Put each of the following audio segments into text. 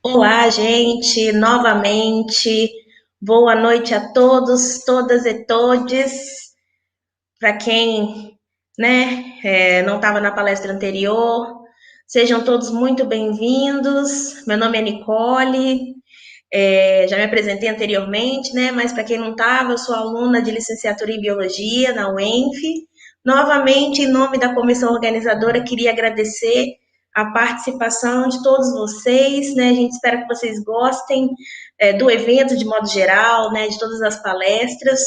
Olá, gente, novamente. Boa noite a todos, todas e todes. Para quem, não estava na palestra anterior, sejam todos muito bem-vindos. Meu nome é Nicole, já me apresentei anteriormente, né? Mas para quem não estava, eu sou aluna de licenciatura em Biologia na UENF. Novamente, em nome da comissão organizadora, queria agradecer a participação de todos vocês, né? A gente espera que vocês gostem do evento de modo geral, né? De todas as palestras.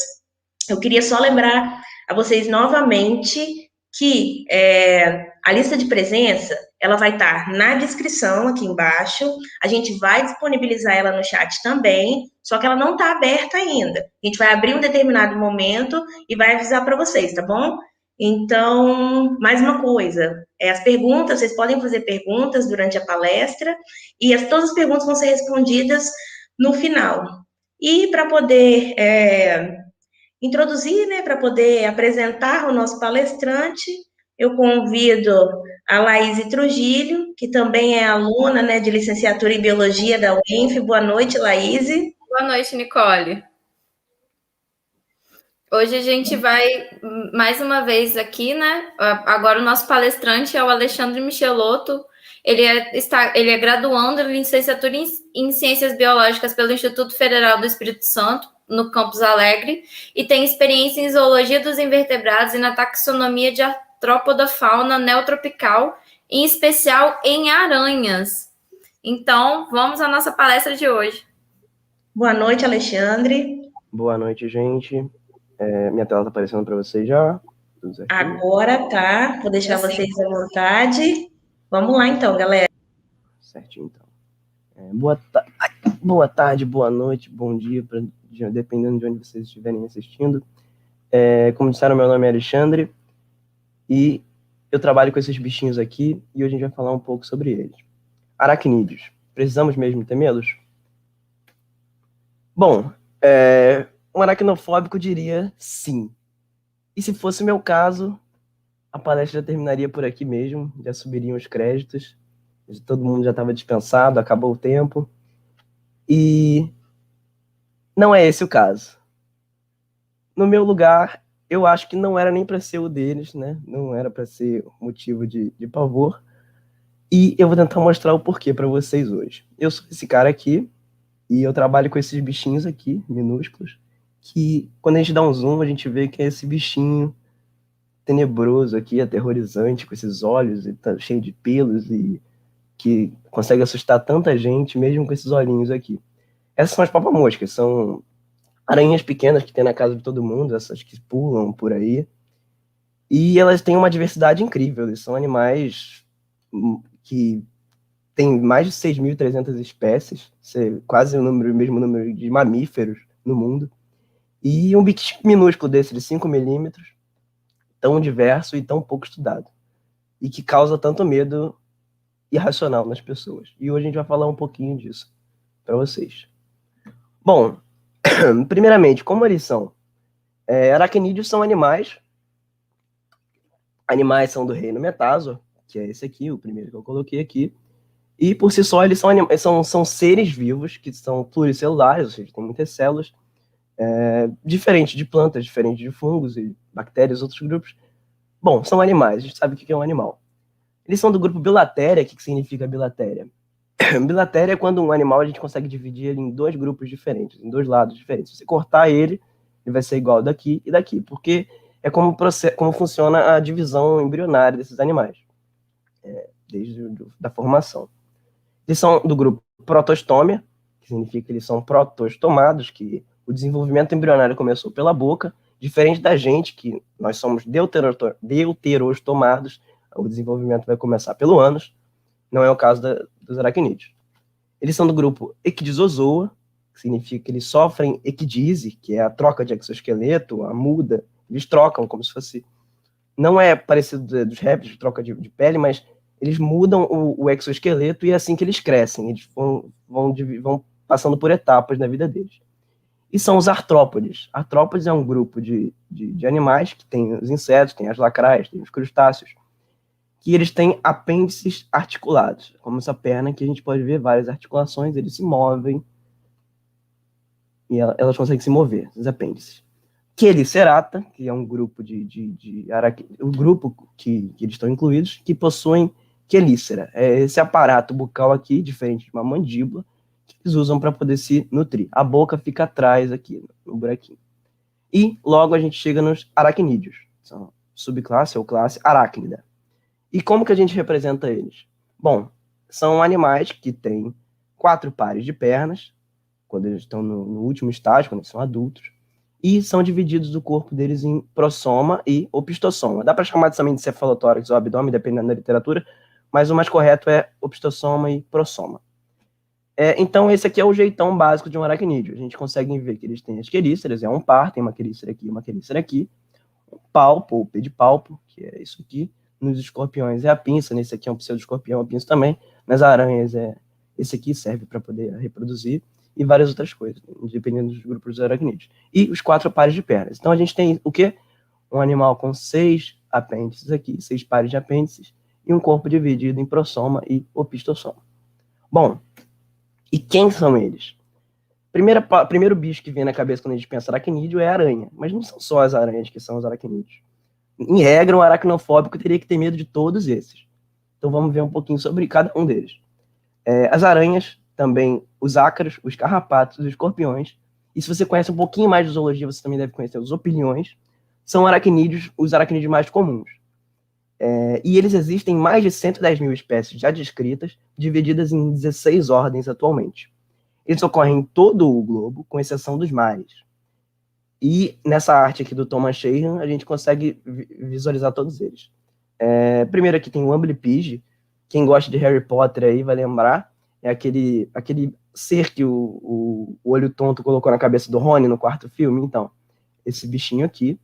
Eu queria só lembrar a vocês novamente que a lista de presença ela vai estar na descrição aqui embaixo. A gente vai disponibilizar ela no chat também, só que ela não está aberta ainda. A gente vai abrir um determinado momento e vai avisar para vocês, tá bom? Então, mais uma coisa, as perguntas, vocês podem fazer perguntas durante a palestra e todas as perguntas vão ser respondidas no final. E para poder introduzir, né, para poder apresentar o nosso palestrante, eu convido a Laís Trujillo, que também é aluna, né, de licenciatura em Biologia da UENF. Boa noite, Laís. Boa noite, Nicole. Hoje a gente vai mais uma vez aqui, né? Agora o nosso palestrante é o Alexandre Michelotto. Ele é graduando em licenciatura em Ciências Biológicas pelo Instituto Federal do Espírito Santo, no Campus Alegre, e tem experiência em zoologia dos invertebrados e na taxonomia de artrópoda fauna neotropical, em especial em aranhas. Então, vamos à nossa palestra de hoje. Boa noite, Alexandre. Boa noite, gente. Minha tela tá aparecendo para vocês já? Tudo certinho? Agora tá, vou deixar vocês à vontade. Vamos lá então, galera. Certinho, então. Boa tarde, boa noite, bom dia, dependendo de onde vocês estiverem assistindo. Como disseram, meu nome é Alexandre e eu trabalho com esses bichinhos aqui e hoje a gente vai falar um pouco sobre eles. Aracnídeos. Precisamos mesmo temê-los? Bom, um aracnofóbico diria sim. E se fosse o meu caso, a palestra já terminaria por aqui mesmo, já subiriam os créditos, todo mundo já estava dispensado, acabou o tempo. E não é esse o caso. No meu lugar, eu acho que não era nem para ser o deles, né? Não era para ser motivo de pavor. E eu vou tentar mostrar o porquê para vocês hoje. Eu sou esse cara aqui, e eu trabalho com esses bichinhos aqui, minúsculos, que quando a gente dá um zoom, a gente vê que é esse bichinho tenebroso aqui, aterrorizante, com esses olhos e tá cheio de pelos e que consegue assustar tanta gente, mesmo com esses olhinhos aqui. Essas são as papamoscas, são aranhas pequenas que tem na casa de todo mundo, essas que pulam por aí. E elas têm uma diversidade incrível, eles são animais que têm mais de 6.300 espécies, quase o mesmo número de mamíferos no mundo. E um bicho minúsculo desse, de 5 milímetros, tão diverso e tão pouco estudado. E que causa tanto medo irracional nas pessoas. E hoje a gente vai falar um pouquinho disso para vocês. Bom, primeiramente, como eles são? Aracnídeos são animais. Animais são do reino Metazor, que é esse aqui, o primeiro que eu coloquei aqui. E por si só, eles são seres vivos, que são pluricelulares, ou seja, tem muitas células, diferente de plantas, diferente de fungos e bactérias, outros grupos. Bom, são animais, a gente sabe o que é um animal. Eles são do grupo Bilateria. O que significa Bilateria? Bilateria é quando um animal a gente consegue dividir ele em dois grupos diferentes, em dois lados diferentes. Se você cortar ele, ele vai ser igual daqui e daqui, porque é como funciona a divisão embrionária desses animais, desde a formação. Eles são do grupo Protostomia, que significa que eles são protostomados, que o desenvolvimento embrionário começou pela boca, diferente da gente, que nós somos deuterostomados, o desenvolvimento vai começar pelo ânus, não é o caso dos aracnídeos. Eles são do grupo Ecdysozoa, que significa que eles sofrem ecdise, que é a troca de exoesqueleto, a muda, eles trocam como se fosse... Não é parecido dos répteis, troca de pele, mas eles mudam o exoesqueleto e é assim que eles crescem, eles vão passando por etapas na vida deles. E são os artrópodes. Artrópodes é um grupo de animais que tem os insetos, tem as lacraias, tem os crustáceos. que eles têm apêndices articulados, como essa perna que a gente pode ver várias articulações, eles se movem e elas conseguem se mover, os apêndices. Chelicerata, que é um grupo o grupo que eles estão incluídos, que possuem quelícera. É esse aparato bucal aqui, diferente de uma mandíbula, que eles usam para poder se nutrir. A boca fica atrás aqui, no buraquinho. E logo a gente chega nos aracnídeos. São subclasse ou classe aracnida. E como que a gente representa eles? Bom, são animais que têm 4 pares de pernas, quando eles estão no último estágio, quando eles são adultos, e são divididos o corpo deles em prossoma e opistossoma. Dá para chamar também de cefalotórax ou abdômen, dependendo da literatura, mas o mais correto é opistossoma e prossoma. Então, esse aqui é o jeitão básico de um aracnídeo. A gente consegue ver que eles têm as quelíceras, é um par, tem uma quelícera aqui e uma quelícera aqui. Um palpo, ou pedipalpo, que é isso aqui. Nos escorpiões é a pinça, nesse aqui é um pseudoescorpião, a pinça também. Nas aranhas esse aqui serve para poder reproduzir, e várias outras coisas, dependendo dos grupos dos aracnídeos. E os 4 pares de pernas. Então a gente tem o quê? Um animal com 6 apêndices aqui, 6 pares de apêndices, e um corpo dividido em prossoma e opistossoma. Bom, e quem são eles? Primeiro bicho que vem na cabeça quando a gente pensa aracnídeo é a aranha, mas não são só as aranhas que são os aracnídeos. Em regra, um aracnofóbico teria que ter medo de todos esses. Então vamos ver um pouquinho sobre cada um deles. As aranhas, também os ácaros, os carrapatos, os escorpiões, e se você conhece um pouquinho mais de zoologia, você também deve conhecer os opiliões, são aracnídeos, os aracnídeos mais comuns. E eles existem em mais de 110 mil espécies já descritas, divididas em 16 ordens atualmente. Eles ocorrem em todo o globo, com exceção dos mares. E nessa arte aqui do Thomas Sheehan, a gente consegue visualizar todos eles. Primeiro aqui tem o Amblypige. Quem gosta de Harry Potter aí vai lembrar. É aquele ser que o olho tonto colocou na cabeça do Rony no 4º filme. Então, esse bichinho aqui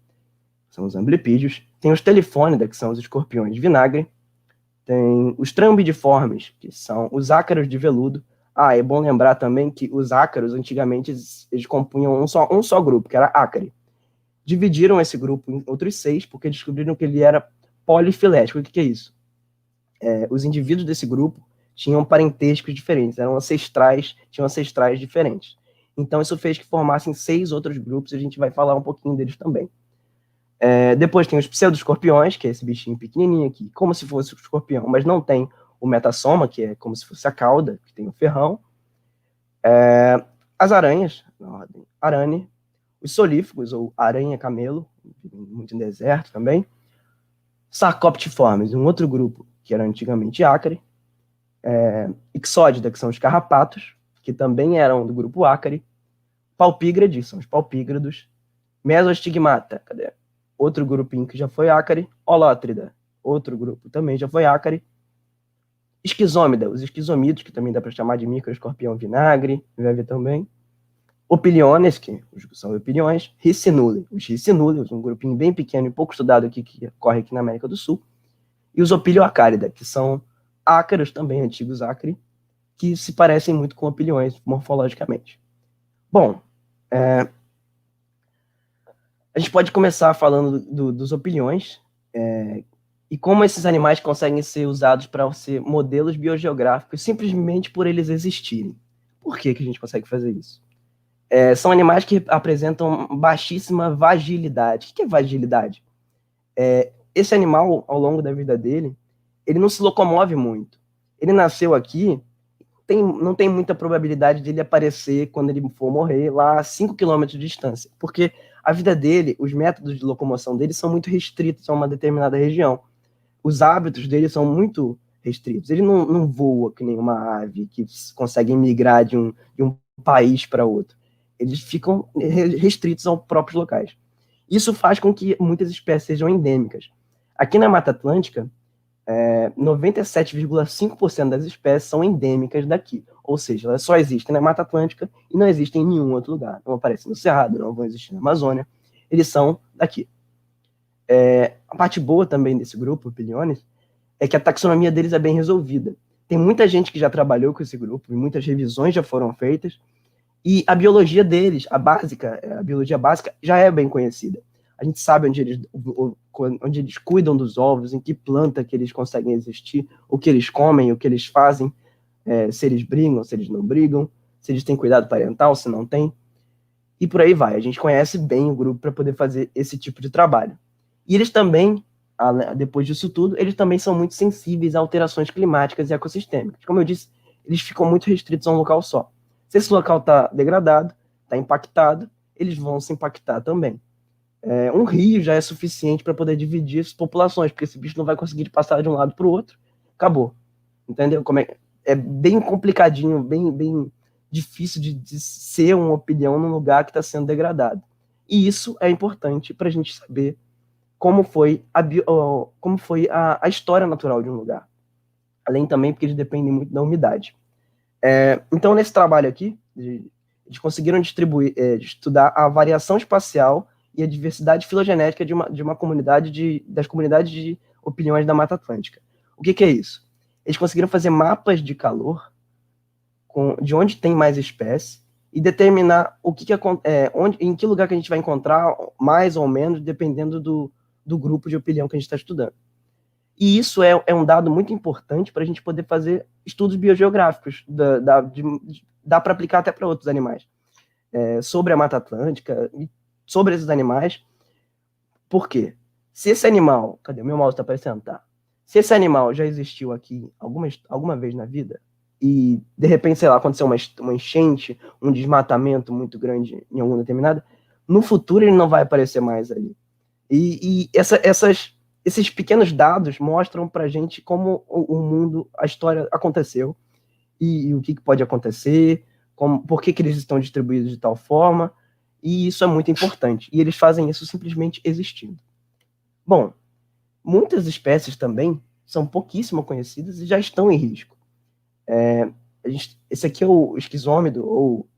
são os Amblypídeos. Tem os Telefônida, que são os escorpiões de vinagre. Tem os Trambidiformes, que são os ácaros de veludo. É bom lembrar também que os ácaros, antigamente, eles compunham um só grupo, que era ácare. Dividiram esse grupo em outros 6, porque descobriram que ele era polifilético. O que é isso? Os indivíduos desse grupo tinham parentescos diferentes, tinham ancestrais diferentes. Então, isso fez que formassem 6 outros grupos, e a gente vai falar um pouquinho deles também. Depois tem os pseudoescorpiões, que é esse bichinho pequenininho aqui, como se fosse um escorpião, mas não tem o metassoma, que é como se fosse a cauda, que tem o ferrão. As aranhas, na ordem arane, os solífugos, ou aranha-camelo, muito em deserto também. Sarcoptiformes, um outro grupo, que era antigamente ácare. Ixódida, que são os carrapatos, que também eram do grupo ácare. Palpígrade, são os palpígrados. Mesostigmata, cadê? Outro grupinho que já foi ácare. Holótrida, outro grupo também já foi ácare. Esquizômida, os esquizomídeos, que também dá para chamar de microescorpião vinagre, vai ver também. Opiliones, que são opiliões. Ricinule, os ricinúleos, um grupinho bem pequeno e pouco estudado aqui, que ocorre aqui na América do Sul. E os opilioacárida, que são ácaros também, antigos ácare, que se parecem muito com opiliões morfologicamente. Bom, a gente pode começar falando dos opiliões, e como esses animais conseguem ser usados para ser modelos biogeográficos simplesmente por eles existirem. Por que a gente consegue fazer isso? São animais que apresentam baixíssima vagilidade. O que é vagilidade? Esse animal, ao longo da vida dele, ele não se locomove muito. Ele nasceu aqui, não tem muita probabilidade de ele aparecer quando ele for morrer lá a 5 km de distância, porque a vida dele, os métodos de locomoção dele são muito restritos a uma determinada região. Os hábitos dele são muito restritos. Ele não voa que nem uma ave que consegue migrar de um país para outro. Eles ficam restritos aos próprios locais. Isso faz com que muitas espécies sejam endêmicas. Aqui na Mata Atlântica, 97,5% das espécies são endêmicas daqui. Ou seja, elas só existem na Mata Atlântica e não existem em nenhum outro lugar. Não aparecem no Cerrado, não vão existir na Amazônia. Eles são daqui. A parte boa também desse grupo, Opiliones, é que a taxonomia deles é bem resolvida. Tem muita gente que já trabalhou com esse grupo, e muitas revisões já foram feitas, e a biologia deles, a biologia básica, já é bem conhecida. a gente sabe onde eles cuidam dos ovos, em que planta que eles conseguem existir, o que eles comem, o que eles fazem, se eles brigam, se eles não brigam, se eles têm cuidado parental, se não têm, e por aí vai. A gente conhece bem o grupo para poder fazer esse tipo de trabalho. E eles também, depois disso tudo, eles também são muito sensíveis a alterações climáticas e ecossistêmicas. Como eu disse, eles ficam muito restritos a um local só. Se esse local está degradado, está impactado, eles vão se impactar também. Um rio já é suficiente para poder dividir as populações, porque esse bicho não vai conseguir passar de um lado para o outro. Acabou. Entendeu? É bem complicadinho, bem difícil de ser uma opinião num lugar que está sendo degradado. E isso é importante para a gente saber como foi a história natural de um lugar. Além também porque eles dependem muito da umidade. Então, nesse trabalho aqui, eles conseguiram estudar a variação espacial e a diversidade filogenética de uma comunidade das comunidades de opiniões da Mata Atlântica. O que é isso? Eles conseguiram fazer mapas de calor de onde tem mais espécie e determinar em que lugar que a gente vai encontrar mais ou menos, dependendo do grupo de opinião que a gente está estudando. E isso é um dado muito importante para a gente poder fazer estudos biogeográficos, dá para aplicar até para outros animais, sobre a Mata Atlântica, sobre esses animais. Por quê? Se esse animal... Cadê? O meu mouse está aparecendo? Tá. Se esse animal já existiu aqui alguma vez na vida, e de repente, sei lá, aconteceu uma enchente, um desmatamento muito grande em algum determinado, no futuro ele não vai aparecer mais ali. E esses pequenos dados mostram pra gente como o mundo, a história aconteceu, e o que pode acontecer, por que eles estão distribuídos de tal forma, e isso é muito importante. E eles fazem isso simplesmente existindo. Bom, muitas espécies também são pouquíssimo conhecidas e já estão em risco. Esse aqui é o esquizômido, ou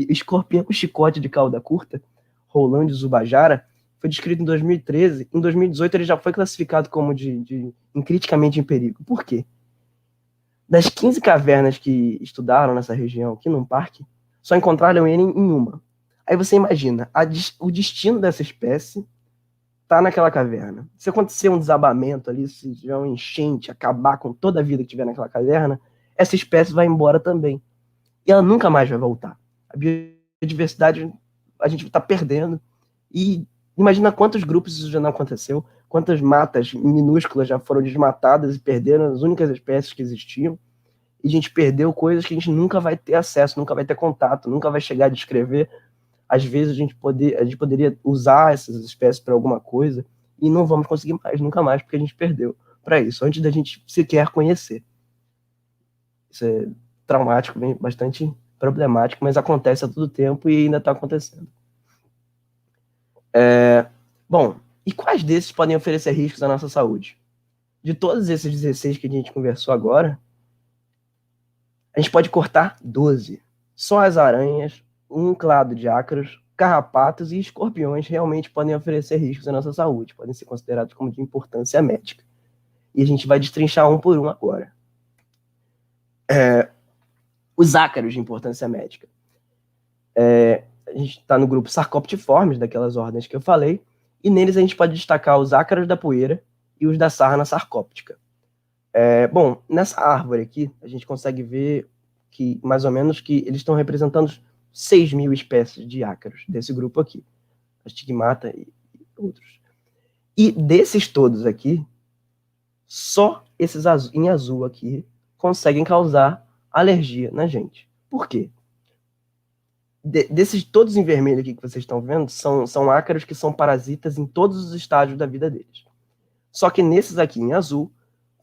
escorpião chicote de cauda curta, Rolândio zubajara, foi descrito em 2013. Em 2018 ele já foi classificado como criticamente em perigo. Por quê? Das 15 cavernas que estudaram nessa região, aqui num parque, só encontraram ele em uma. Aí você imagina, o destino dessa espécie tá naquela caverna. Se acontecer um desabamento ali, se tiver uma enchente, acabar com toda a vida que tiver naquela caverna, essa espécie vai embora também. E ela nunca mais vai voltar. A biodiversidade a gente está perdendo. E imagina quantos grupos isso já não aconteceu, quantas matas minúsculas já foram desmatadas e perderam as únicas espécies que existiam. E a gente perdeu coisas que a gente nunca vai ter acesso, nunca vai ter contato, nunca vai chegar a descrever. Às vezes a gente poderia usar essas espécies para alguma coisa e não vamos conseguir mais, nunca mais, porque a gente perdeu para isso, antes da gente sequer conhecer. Isso é traumático, bastante problemático, mas acontece a todo tempo e ainda está acontecendo. Bom, e quais desses podem oferecer riscos à nossa saúde? De todos esses 16 que a gente conversou agora, a gente pode cortar 12. Só as aranhas, um clado de ácaros, carrapatos e escorpiões realmente podem oferecer riscos à nossa saúde, podem ser considerados como de importância médica. E a gente vai destrinchar um por um agora. Os ácaros de importância médica. A gente está no grupo Sarcoptiformes, daquelas ordens que eu falei, e neles a gente pode destacar os ácaros da poeira e os da sarna sarcóptica. Bom, nessa árvore aqui, a gente consegue ver que, mais ou menos, que eles estão representando 6.000 espécies de ácaros desse grupo aqui. Astigmata e outros. E desses todos aqui, só esses em azul aqui conseguem causar alergia na gente. Por quê? Desses todos em vermelho aqui que vocês estão vendo, são ácaros que são parasitas em todos os estágios da vida deles. Só que nesses aqui em azul,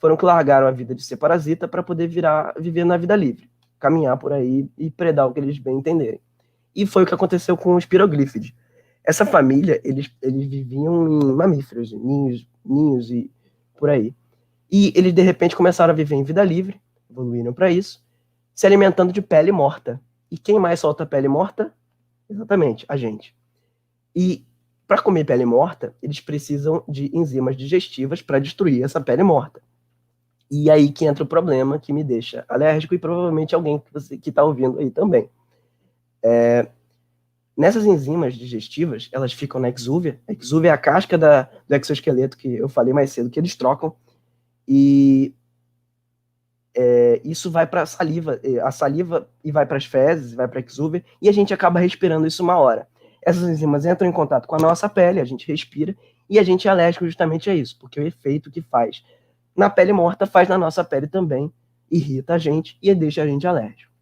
foram que largaram a vida de ser parasita para poder viver na vida livre, caminhar por aí e predar o que eles bem entenderem. E foi o que aconteceu com os piroglífides. Essa família, eles viviam em mamíferos, ninhos e por aí. E eles, de repente, começaram a viver em vida livre, evoluíram para isso, se alimentando de pele morta. E quem mais solta pele morta? Exatamente, a gente. E para comer pele morta, eles precisam de enzimas digestivas para destruir essa pele morta. E aí que entra o problema que me deixa alérgico e provavelmente alguém que está ouvindo aí também. Nessas enzimas digestivas, elas ficam na exúvia. A exúvia é a casca do exoesqueleto que eu falei mais cedo, que eles trocam. E isso vai para a saliva e vai para as fezes, vai para a exúvia, e a gente acaba respirando isso uma hora. Essas enzimas entram em contato com a nossa pele, a gente respira, e a gente é alérgico justamente a isso, porque o efeito que faz na pele morta faz na nossa pele também, irrita a gente e deixa a gente alérgico.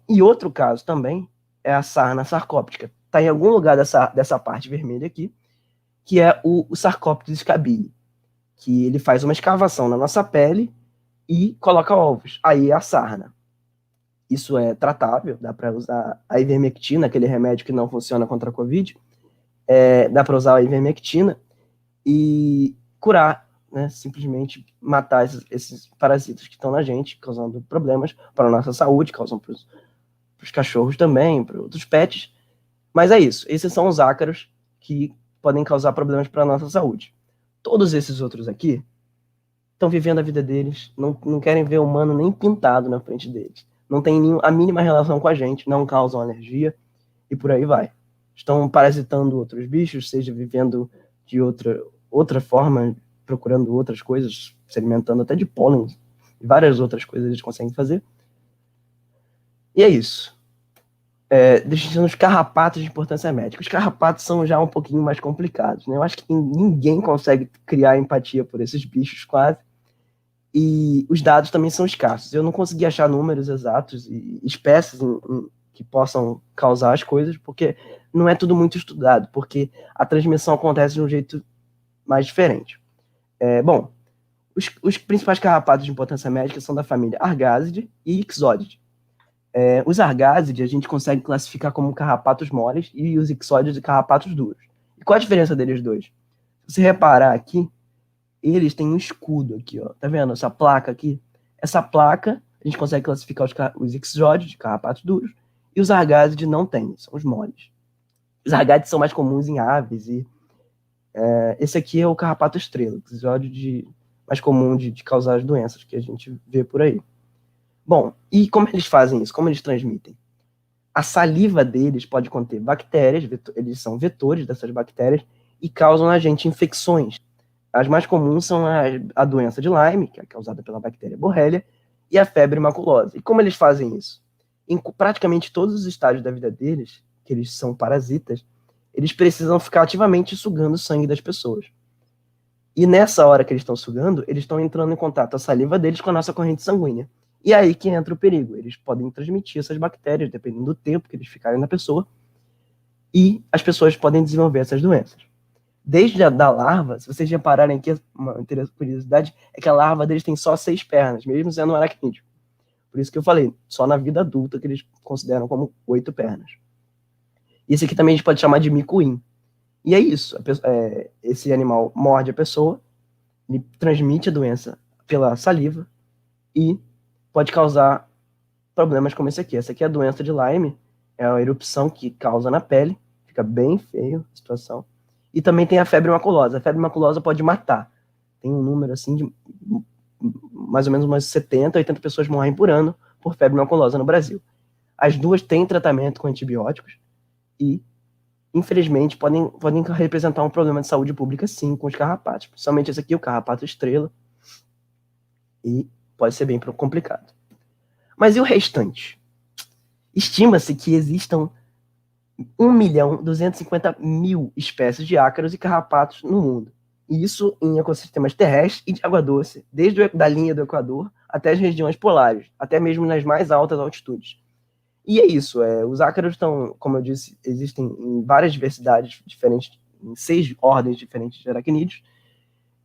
E outro caso também é a sarna sarcóptica. Está em algum lugar dessa parte vermelha aqui, que é o Sarcoptes scabili, que ele faz uma escavação na nossa pele e coloca ovos. Aí é a sarna. Isso é tratável, dá para usar a ivermectina, aquele remédio que não funciona contra a Covid, dá para usar a ivermectina e curar, né, simplesmente matar esses parasitas que estão na gente, causando problemas para a nossa saúde, causam para os cachorros também, para outros pets. Mas é isso, esses são os ácaros que podem causar problemas para a nossa saúde. Todos esses outros aqui estão vivendo a vida deles, não querem ver humano nem pintado na frente deles. Não tem a mínima relação com a gente, não causam alergia e por aí vai. Estão parasitando outros bichos, seja vivendo de outra forma, procurando outras coisas, se alimentando até de pólen e várias outras coisas eles conseguem fazer. E é isso. Deixando os carrapatos de importância médica. Os carrapatos são já um pouquinho mais complicados, né? Eu acho que ninguém consegue criar empatia por esses bichos quase. E os dados também são escassos. Eu não consegui achar números exatos e espécies que possam causar as coisas, porque não é tudo muito estudado, porque a transmissão acontece de um jeito mais diferente. Bom, os principais carrapatos de importância médica são da família Argásidae e Ixodidae. Os Argásidae a gente consegue classificar como carrapatos moles e os Ixodidae de carrapatos duros. E qual a diferença deles dois? Se você reparar aqui, eles têm um escudo aqui, ó. Tá vendo essa placa aqui? Essa placa, a gente consegue classificar os Ixodes de carrapatos duros, e os Argásidae não tem, são os moles. Os Argásidae são mais comuns em aves, e esse aqui é o carrapato estrela, o Ixode mais comum de causar as doenças que a gente vê por aí. Bom, e como eles fazem isso? Como eles transmitem? A saliva deles pode conter bactérias, eles são vetores dessas bactérias, e causam na gente infecções. As mais comuns são a doença de Lyme, que é causada pela bactéria Borrelia, e a febre maculosa. E como eles fazem isso? Em praticamente todos os estágios da vida deles, que eles são parasitas, eles precisam ficar ativamente sugando o sangue das pessoas. E nessa hora que eles estão sugando, eles estão entrando em contato a saliva deles com a nossa corrente sanguínea. E aí que entra o perigo. Eles podem transmitir essas bactérias, dependendo do tempo que eles ficarem na pessoa, e as pessoas podem desenvolver essas doenças. Desde a da larva, se vocês repararem aqui, uma curiosidade é que a larva deles tem só 6 pernas, mesmo sendo um aracnídeo. Por isso que eu falei, só na vida adulta que eles consideram como 8 pernas. E esse aqui também a gente pode chamar de micuim. E é isso, esse animal morde a pessoa, ele transmite a doença pela saliva e pode causar problemas como esse aqui. Essa aqui é a doença de Lyme, é a erupção que causa na pele, fica bem feio a situação. E também tem a febre maculosa. A febre maculosa pode matar. Tem um número assim de mais ou menos umas 70, 80 pessoas morrem por ano por febre maculosa no Brasil. As duas têm tratamento com antibióticos e, infelizmente, podem representar um problema de saúde pública, sim, com os carrapatos. Principalmente esse aqui, o carrapato estrela. E pode ser bem complicado. Mas e o restante? Estima-se que existam 1.250.000 espécies de ácaros e carrapatos no mundo. E isso em ecossistemas terrestres e de água doce, desde da linha do Equador até as regiões polares, até mesmo nas mais altas altitudes. E é isso, os ácaros estão, como eu disse, existem em várias diversidades diferentes, em 6 ordens diferentes de aracnídeos,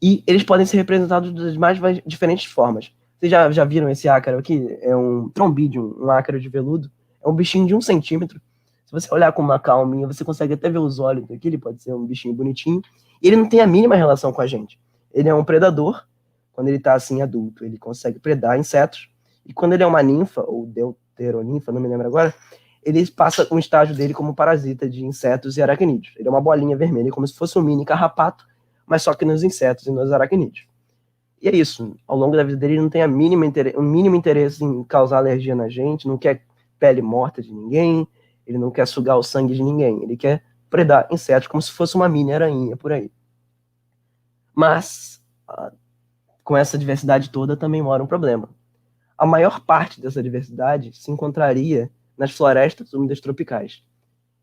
e eles podem ser representados das mais diferentes formas. Vocês já viram esse ácaro aqui? É um trombídeo, um ácaro de veludo. É um bichinho de 1 centímetro. Se você olhar com uma calminha, você consegue até ver os olhos daqui, ele pode ser um bichinho bonitinho. E ele não tem a mínima relação com a gente. Ele é um predador. Quando ele está assim adulto, ele consegue predar insetos. E quando ele é uma ninfa, ou deuteroninfa, não me lembro agora, ele passa um estágio dele como parasita de insetos e aracnídeos. Ele é uma bolinha vermelha, como se fosse um mini carrapato, mas só que nos insetos e nos aracnídeos. E é isso. Ao longo da vida dele, ele não tem o mínimo interesse em causar alergia na gente, não quer pele morta de ninguém, Ele não quer sugar o sangue de ninguém. Ele quer predar insetos como se fosse uma mini aranha por aí. Mas, com essa diversidade toda, também mora um problema. A maior parte dessa diversidade se encontraria nas florestas úmidas tropicais.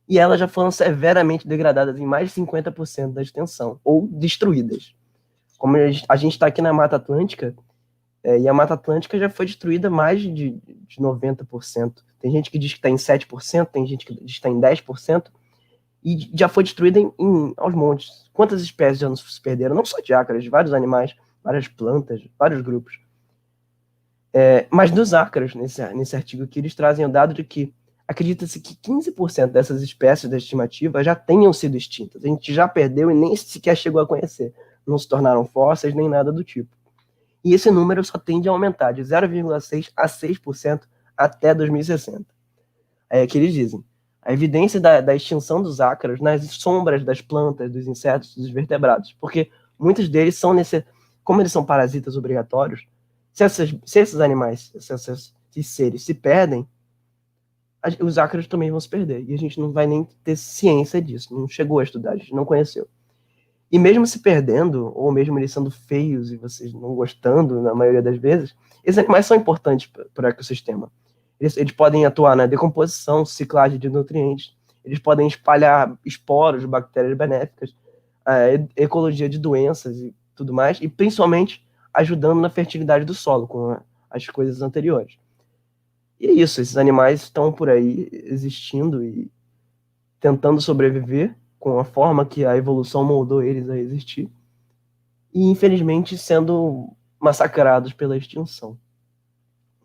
E elas já foram severamente degradadas em mais de 50% da extensão, ou destruídas. Como a gente está aqui na Mata Atlântica, e a Mata Atlântica já foi destruída mais de 90%. Tem gente que diz que está em 7%, tem gente que diz que está em 10%, e já foi destruída aos montes. Quantas espécies já não se perderam? Não só de ácaros, de vários animais, várias plantas, vários grupos. Mas dos ácaros, nesse artigo aqui, eles trazem o dado de que acredita-se que 15% dessas espécies da estimativa já tenham sido extintas. A gente já perdeu e nem sequer chegou a conhecer. Não se tornaram fósseis nem nada do tipo. E esse número só tende a aumentar de 0,6% a 6% até 2060. Aí é que eles dizem. A evidência da extinção dos ácaros nas sombras das plantas, dos insetos, dos vertebrados. Porque muitos deles como eles são parasitas obrigatórios, se esses animais, esses seres se perdem, os ácaros também vão se perder. E a gente não vai nem ter ciência disso. Não chegou a estudar, a gente não conheceu. E mesmo se perdendo, ou mesmo eles sendo feios e vocês não gostando, na maioria das vezes, esses animais são importantes para o ecossistema. Eles podem atuar na decomposição, ciclagem de nutrientes, eles podem espalhar esporos, bactérias benéficas, a ecologia de doenças e tudo mais, e principalmente ajudando na fertilidade do solo, com as coisas anteriores. E é isso, esses animais estão por aí existindo e tentando sobreviver com a forma que a evolução moldou eles a existir, e infelizmente sendo massacrados pela extinção.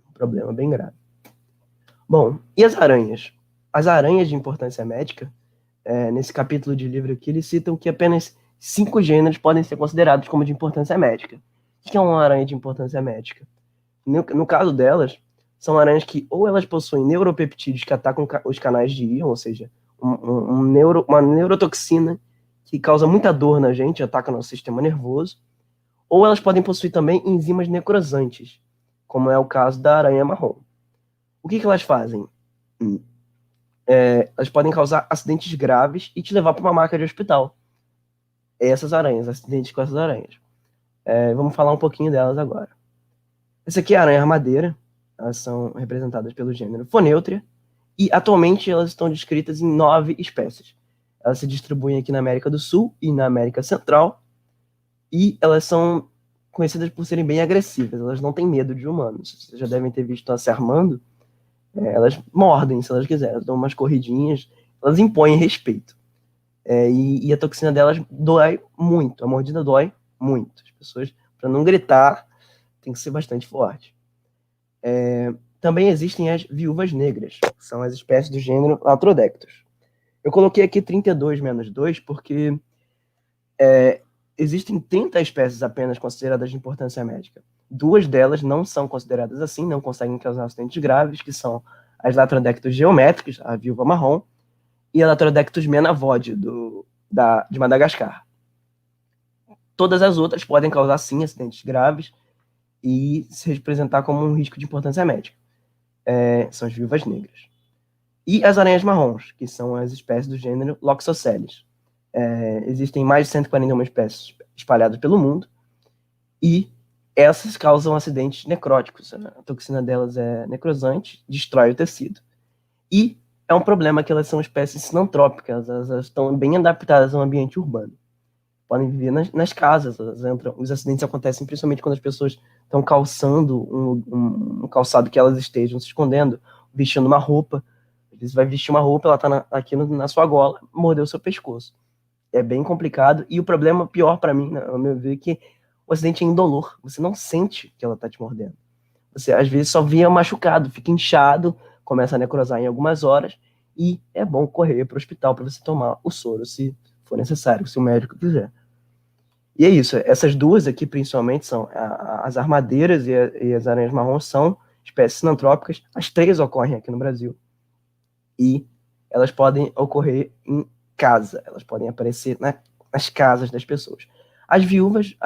Um problema bem grave. Bom, e as aranhas? As aranhas de importância médica, nesse capítulo de livro aqui, eles citam que apenas 5 gêneros podem ser considerados como de importância médica. O que é uma aranha de importância médica? No caso delas, são aranhas que ou elas possuem neuropeptídeos que atacam os canais de íon, ou seja, uma neurotoxina que causa muita dor na gente, ataca nosso sistema nervoso, ou elas podem possuir também enzimas necrosantes, como é o caso da aranha marrom. O que elas fazem? Elas podem causar acidentes graves e te levar para uma maca de hospital. Essas aranhas, acidentes com essas aranhas. Vamos falar um pouquinho delas agora. Essa aqui é a aranha armadeira. Elas são representadas pelo gênero Phoneutria. E atualmente elas estão descritas em 9 espécies. Elas se distribuem aqui na América do Sul e na América Central. E elas são conhecidas por serem bem agressivas. Elas não têm medo de humanos. Vocês já devem ter visto elas se armando. Elas mordem, se elas quiserem. Elas dão umas corridinhas. Elas impõem respeito. E a toxina delas dói muito. A mordida dói muito. As pessoas, para não gritar, tem que ser bastante forte. Também existem as viúvas negras, que são as espécies do gênero Latrodectus. Eu coloquei aqui 32 menos 2 porque existem 30 espécies apenas consideradas de importância médica. 2 delas não são consideradas assim, não conseguem causar acidentes graves, que são as Latrodectus geométricas, a viúva marrom, e a Latrodectus menavode, de Madagascar. Todas as outras podem causar, sim, acidentes graves e se representar como um risco de importância médica. São as viúvas negras. E as aranhas marrons, que são as espécies do gênero Loxosceles. Existem mais de 141 espécies espalhadas pelo mundo, e essas causam acidentes necróticos. A toxina delas é necrosante, destrói o tecido, e é um problema que elas são espécies sinantrópicas, elas estão bem adaptadas ao ambiente urbano. Podem viver nas casas, os acidentes acontecem principalmente quando as pessoas estão calçando um calçado que elas estejam se escondendo, vestindo uma roupa. Você vai vestir uma roupa, ela está aqui na sua gola, mordeu o seu pescoço. É bem complicado, e o problema pior para mim, ao meu ver, é que o acidente é indolor. Você não sente que ela está te mordendo. Você, às vezes, só via machucado, fica inchado, começa a necrosar em algumas horas, e é bom correr para o hospital para você tomar o soro, se for necessário, se o médico quiser. E é isso, essas duas aqui, principalmente, são as armadeiras e as aranhas marrons, são espécies sinantrópicas. As 3 ocorrem aqui no Brasil. E elas podem ocorrer em casa, elas podem aparecer nas casas das pessoas. As viúvas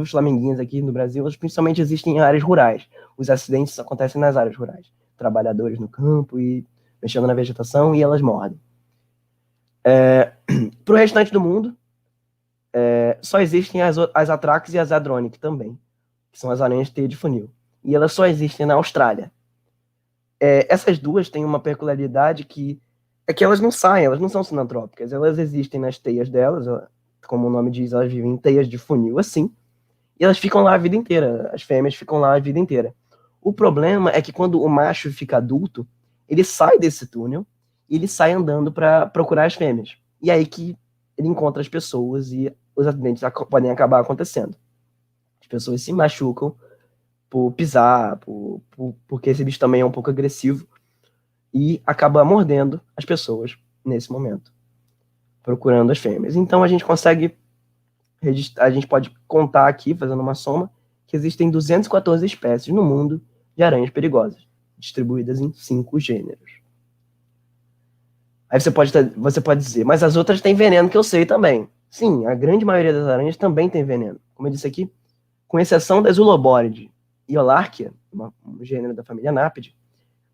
flamenguinhas aqui no Brasil, elas principalmente existem em áreas rurais. Os acidentes acontecem nas áreas rurais. Trabalhadores no campo e mexendo na vegetação, e elas mordem. Para o restante do mundo, só existem as Atrax e as Adronic também, que são as aranhas teia de funil. E elas só existem na Austrália. Essas duas têm uma peculiaridade que é que elas não saem, elas não são sinantrópicas, elas existem nas teias delas, como o nome diz, elas vivem em teias de funil assim, e elas ficam lá a vida inteira, as fêmeas ficam lá a vida inteira. O problema é que quando o macho fica adulto, ele sai desse túnel e ele sai andando para procurar as fêmeas. E é aí que ele encontra as pessoas e os acidentes podem acabar acontecendo. As pessoas se machucam por pisar, porque esse bicho também é um pouco agressivo e acaba mordendo as pessoas nesse momento, procurando as fêmeas. Então a gente pode contar aqui, fazendo uma soma, que existem 214 espécies no mundo de aranhas perigosas, distribuídas em 5 gêneros. Aí você pode dizer, mas as outras têm veneno, que eu sei também. Sim, a grande maioria das aranhas também tem veneno. Como eu disse aqui, com exceção das Uloboridae e Holarctia, um gênero da família Anápide,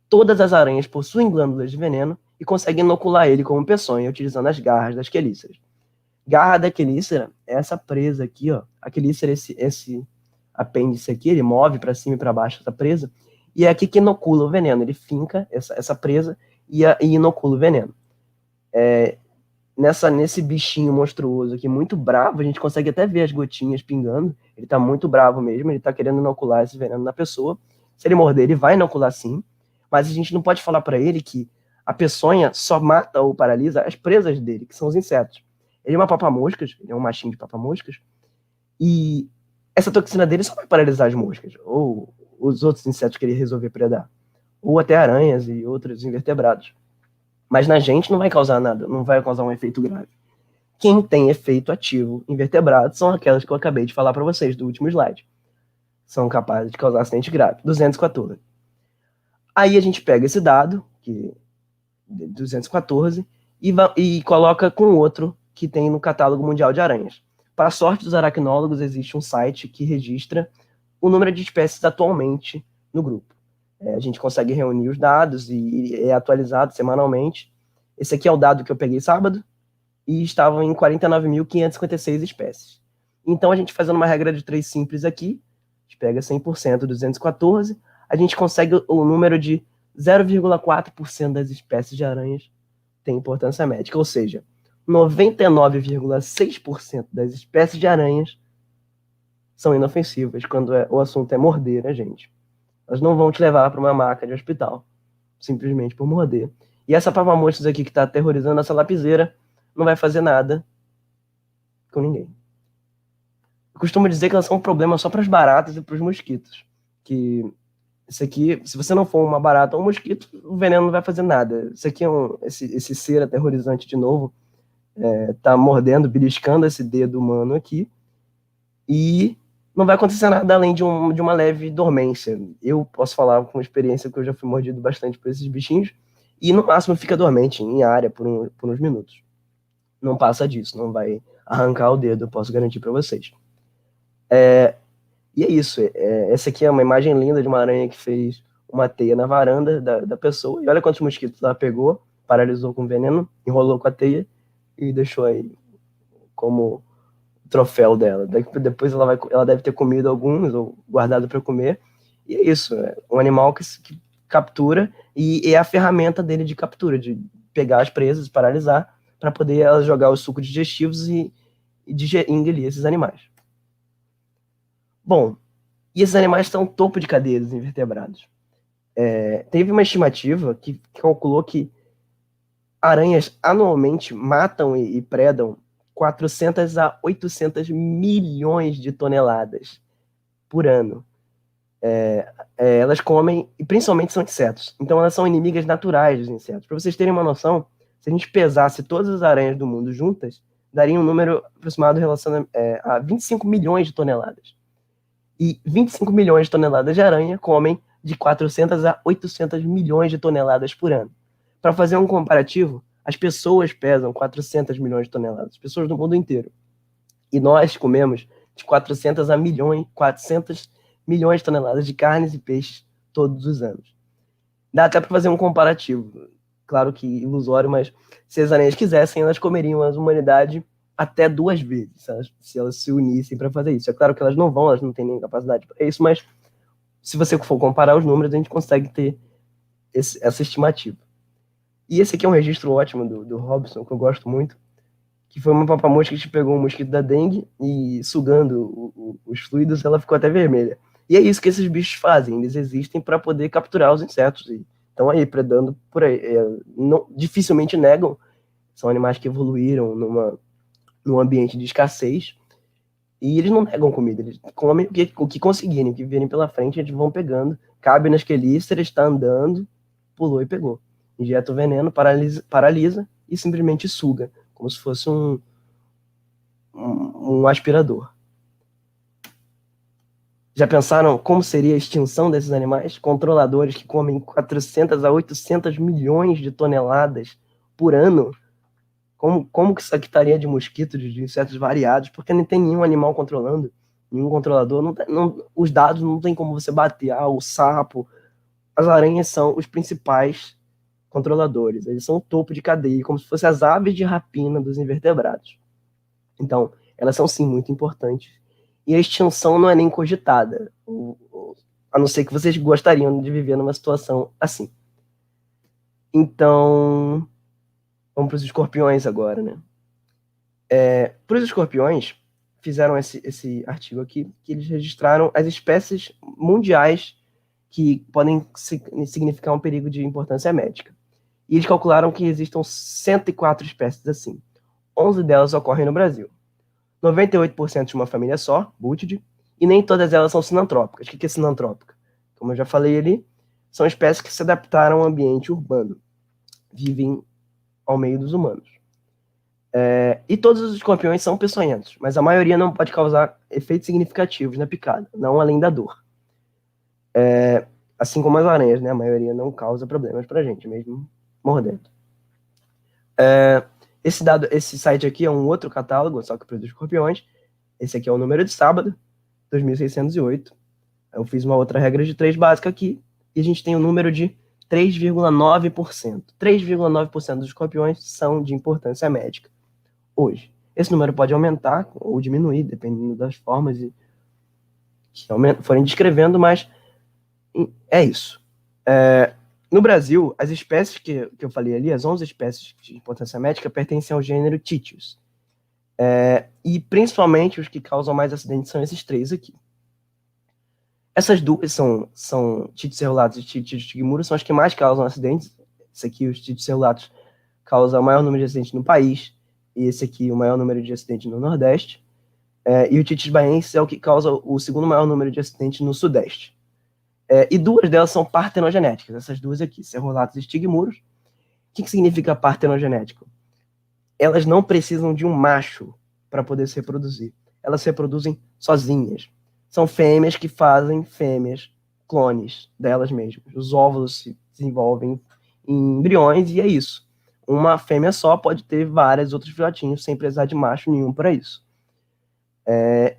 todas as aranhas possuem glândulas de veneno e conseguem inocular ele como peçonha, utilizando as garras das quelíceras. Garra da quelícera é essa presa aqui, ó. A quelícera, esse apêndice aqui, ele move para cima e para baixo essa presa, e é aqui que inocula o veneno. Ele finca essa presa e inocula o veneno. Nesse bichinho monstruoso aqui, muito bravo, a gente consegue até ver as gotinhas pingando. Ele tá muito bravo mesmo, ele tá querendo inocular esse veneno na pessoa. Se ele morder, ele vai inocular sim, mas a gente não pode falar para ele que a peçonha só mata ou paralisa as presas dele, que são os insetos. Ele é uma papamoscas, ele é um machinho de papamoscas, e essa toxina dele só vai paralisar as moscas, ou os outros insetos que ele resolver predar, ou até aranhas e outros invertebrados. Mas na gente não vai causar nada, não vai causar um efeito grave. Quem tem efeito ativo em vertebrados são aquelas que eu acabei de falar para vocês do último slide. São capazes de causar acidente grave, 214. Aí a gente pega esse dado, que 214, e coloca com outro que tem no Catálogo Mundial de Aranhas. Para a sorte dos aracnólogos, existe um site que registra o número de espécies atualmente no grupo. A gente consegue reunir os dados e é atualizado semanalmente. Esse aqui é o dado que eu peguei sábado, e estavam em 49.556 espécies. Então, a gente fazendo uma regra de 3 simples aqui, a gente pega 100% 214, a gente consegue o número de 0,4% das espécies de aranhas tem importância médica, ou seja, 99,6% das espécies de aranhas são inofensivas quando o assunto é morder a gente. Elas não vão te levar para uma maca de hospital, simplesmente por morder. E essa papamoscas aqui que está aterrorizando essa lapiseira não vai fazer nada com ninguém. Eu costumo dizer que elas são um problema só para as baratas e para os mosquitos. Que isso aqui, se você não for uma barata ou um mosquito, o veneno não vai fazer nada. Isso aqui é esse ser aterrorizante de novo, tá mordendo, beliscando esse dedo humano aqui, e não vai acontecer nada além de uma leve dormência. Eu posso falar com experiência que eu já fui mordido bastante por esses bichinhos, e no máximo fica dormente em área por uns minutos. Não passa disso, não vai arrancar o dedo, eu posso garantir para vocês. E é isso, essa aqui é uma imagem linda de uma aranha que fez uma teia na varanda da pessoa, e olha quantos mosquitos ela pegou, paralisou com veneno, enrolou com a teia e deixou aí como troféu dela. Depois ela deve ter comido alguns ou guardado para comer, e é isso, é um animal que captura, e é a ferramenta dele de captura, de pegar as presas, paralisar, para poder ela jogar os sucos digestivos e engolir esses animais. Bom, e esses animais estão topo de cadeia dos invertebrados. Teve uma estimativa que calculou que aranhas anualmente matam e predam 400 a 800 milhões de toneladas por ano. Elas comem, e principalmente são insetos. Então elas são inimigas naturais dos insetos. Para vocês terem uma noção, se a gente pesasse todas as aranhas do mundo juntas, daria um número aproximado relacionado a 25 milhões de toneladas. E 25 milhões de toneladas de aranha comem de 400 a 800 milhões de toneladas por ano. Para fazer um comparativo, as pessoas pesam 400 milhões de toneladas, as pessoas do mundo inteiro. E nós comemos de 400 milhões de toneladas de carnes e peixes todos os anos. Dá até para fazer um comparativo. claro que ilusório, mas se as aranhas quisessem, elas comeriam a humanidade até 2 vezes, se elas se unissem para fazer isso. É claro que elas não vão, elas não têm nem capacidade para isso, mas se você for comparar os números, a gente consegue ter essa estimativa. E esse aqui é um registro ótimo do Robson, que eu gosto muito, que foi uma papamosca que pegou um mosquito da dengue e sugando os fluidos, ela ficou até vermelha. E é isso que esses bichos fazem, eles existem para poder capturar os insetos e estão aí predando por aí. Dificilmente negam, são animais que evoluíram num ambiente de escassez e eles não negam comida, eles comem o que conseguirem, o que virem pela frente, eles vão pegando, cabe nas quelíceras, está andando, pulou e pegou. Injeta o veneno, paralisa e simplesmente suga, como se fosse um aspirador. Já pensaram como seria a extinção desses animais? Controladores que comem 400 a 800 milhões de toneladas por ano. Como que isso aqui estaria de mosquitos, de insetos variados? Porque não tem nenhum animal controlando, nenhum controlador. Os dados não tem como você bater. O sapo, as aranhas são os principais controladores. Eles são o topo de cadeia, como se fossem as aves de rapina dos invertebrados. Então, elas são sim muito importantes. E a extinção não é nem cogitada, a não ser que vocês gostariam de viver numa situação assim. Então, vamos para os escorpiões agora, né? Para os escorpiões, fizeram esse artigo aqui, que eles registraram as espécies mundiais que podem significar um perigo de importância médica. E eles calcularam que existam 104 espécies assim. 11 delas ocorrem no Brasil. 98% de uma família só, bútide, e nem todas elas são sinantrópicas. O que é sinantrópica? Como eu já falei ali, são espécies que se adaptaram ao ambiente urbano, vivem ao meio dos humanos. E todos os escorpiões são peçonhentos, mas a maioria não pode causar efeitos significativos na picada, não além da dor. Assim como as aranhas, né? A maioria não causa problemas pra gente, mesmo mordendo. Esse site aqui é um outro catálogo, só que para os escorpiões. Esse aqui é o número de sábado, 2608. Eu fiz uma outra regra de 3 básica aqui, e a gente tem o número de 3,9%. 3,9% dos escorpiões são de importância médica hoje. Esse número pode aumentar ou diminuir, dependendo das formas que forem descrevendo, mas é isso. No Brasil, as espécies que eu falei ali, as 11 espécies de importância médica, pertencem ao gênero Titius. E principalmente os que causam mais acidentes são esses 3 aqui. Essas duas são Titius cerulatus e Titius tigmurus, são as que mais causam acidentes. Esse aqui, os Titius cerulatus, causa o maior número de acidentes no país, e esse aqui, o maior número de acidentes no Nordeste. E o Titius baiensis é o que causa o segundo maior número de acidentes no Sudeste. E 2 delas são partenogenéticas, essas 2 aqui, cerulatus e tigmurus. O que significa partenogenético? Elas não precisam de um macho para poder se reproduzir. Elas se reproduzem sozinhas. São fêmeas que fazem fêmeas, clones delas mesmas. Os óvulos se desenvolvem em embriões e é isso. Uma fêmea só pode ter vários outros filhotinhos sem precisar de macho nenhum para isso.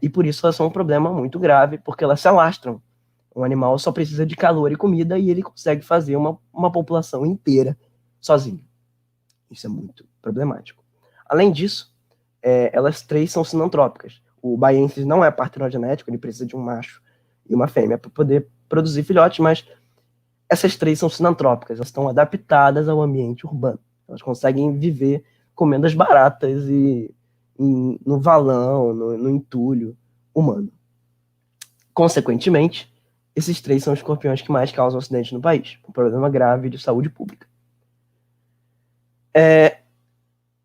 E por isso elas são um problema muito grave, porque elas se alastram. Um animal só precisa de calor e comida e ele consegue fazer uma população inteira sozinho. Isso é muito problemático. Além disso, elas 3 são sinantrópicas. O baiensis não é partenogenético, ele precisa de um macho e uma fêmea para poder produzir filhotes, mas essas 3 são sinantrópicas, elas estão adaptadas ao ambiente urbano. Elas conseguem viver comendo as baratas no valão, no entulho humano. Consequentemente, esses 3 são os escorpiões que mais causam acidentes no país, um problema grave de saúde pública.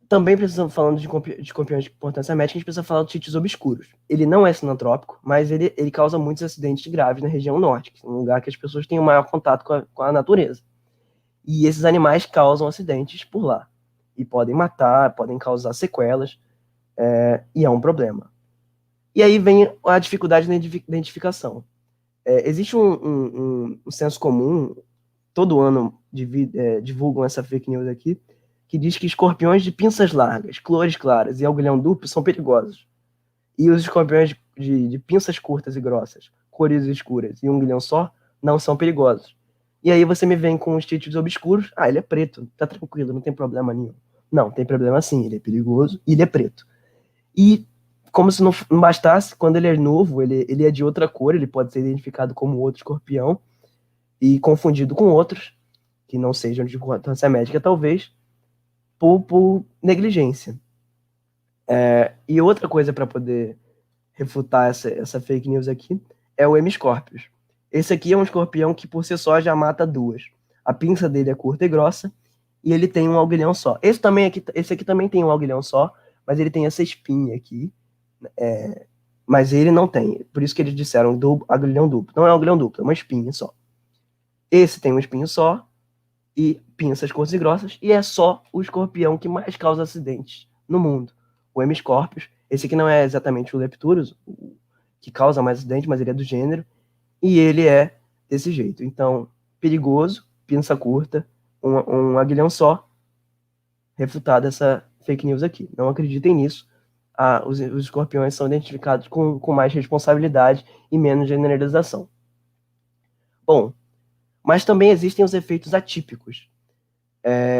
Também precisamos, falando de escorpiões de importância médica, a gente precisa falar dos Titius obscuros. Ele não é sinantrópico, mas ele causa muitos acidentes graves na região norte, que é um lugar que as pessoas têm o maior contato com a natureza. E esses animais causam acidentes por lá. E podem matar, podem causar sequelas, e é um problema. E aí vem a dificuldade na identificação. Existe um senso comum, todo ano divulgam essa fake news aqui, que diz que escorpiões de pinças largas, clores claras e algulhão duplo são perigosos. E os escorpiões de pinças curtas e grossas, cores escuras e um algulhão só, não são perigosos. E aí você me vem com os títulos obscuros. Ah, ele é preto, tá tranquilo, não tem problema nenhum. Não, tem problema sim, ele é perigoso e ele é preto. E como se não bastasse, quando ele é novo, ele é de outra cor, ele pode ser identificado como outro escorpião e confundido com outros, que não sejam de importância médica, talvez, por negligência. E outra coisa para poder refutar essa fake news aqui é o Hemscorpius. Esse aqui é um escorpião que por si só já mata duas. A pinça dele é curta e grossa e ele tem um aguilhão só. Esse aqui também tem um aguilhão só, mas ele tem essa espinha aqui. Mas ele não tem. Por isso que eles disseram aguilhão duplo. Não é um aguilhão duplo, é uma espinha só. Esse tem um espinho só e pinças curtas e grossas, e é só o escorpião que mais causa acidentes no mundo. O Hemscorpius. Esse aqui não é exatamente o Lepturus, que causa mais acidente, mas ele é do gênero, e ele é desse jeito. Então, perigoso, pinça curta, um aguilhão só. Refutada essa fake news aqui. Não acreditem nisso. Os escorpiões são identificados com mais responsabilidade e menos generalização. Bom, mas também existem os efeitos atípicos.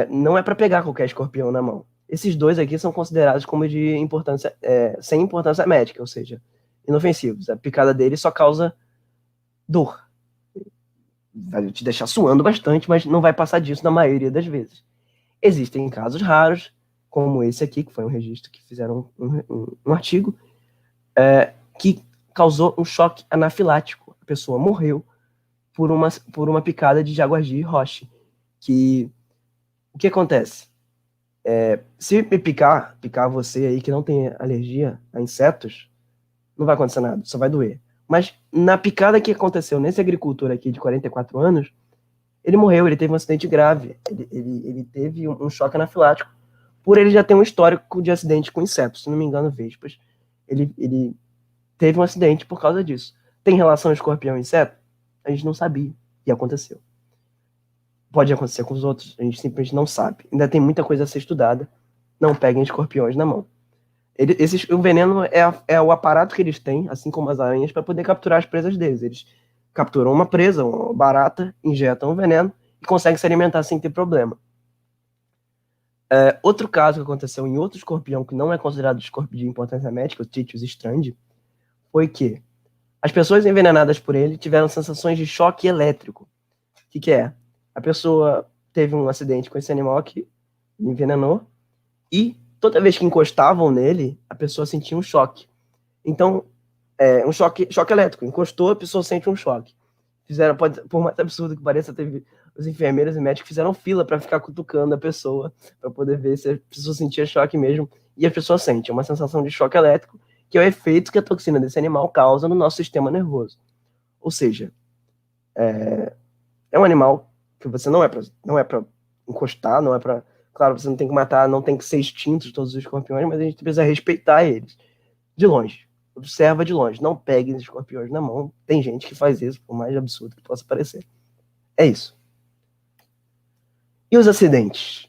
Não é para pegar qualquer escorpião na mão. Esses dois aqui são considerados como de importância, sem importância médica, ou seja, inofensivos. A picada dele só causa dor. Vai te deixar suando bastante, mas não vai passar disso na maioria das vezes. Existem casos raros, como esse aqui, que foi um registro que fizeram um artigo, que causou um choque anafilático. A pessoa morreu por uma picada de jaguardi roche. O que acontece? Se me picar você aí que não tem alergia a insetos, não vai acontecer nada, só vai doer. Mas na picada que aconteceu nesse agricultor aqui de 44 anos, ele morreu, ele teve um acidente grave, ele teve um choque anafilático, por ele já ter um histórico de acidente com insetos, se não me engano, vespas. Ele teve um acidente por causa disso. Tem relação escorpião e inseto? A gente não sabia, e aconteceu. Pode acontecer com os outros, a gente simplesmente não sabe. Ainda tem muita coisa a ser estudada. Não peguem escorpiões na mão. O veneno é o aparato que eles têm, assim como as aranhas, para poder capturar as presas deles. Eles capturam uma presa, uma barata, injetam o veneno e conseguem se alimentar sem ter problema. Outro caso que aconteceu em outro escorpião que não é considerado escorpião de importância médica, o Titius strandi, foi que as pessoas envenenadas por ele tiveram sensações de choque elétrico. O que é? A pessoa teve um acidente com esse animal que envenenou e toda vez que encostavam nele, a pessoa sentia um choque. Então, um choque elétrico. Encostou, a pessoa sente um choque. Por mais absurdo que pareça, teve os enfermeiros e médicos fizeram fila para ficar cutucando a pessoa, para poder ver se a pessoa sentia choque mesmo. E a pessoa sente uma sensação de choque elétrico, que é o efeito que a toxina desse animal causa no nosso sistema nervoso. Ou seja, é um animal que você não é para encostar, não é para... Claro, você não tem que matar, não tem que ser extintos todos os escorpiões, mas a gente precisa respeitar eles. De longe. Observa de longe. Não pegue os escorpiões na mão. Tem gente que faz isso, por mais absurdo que possa parecer. É isso. E os acidentes?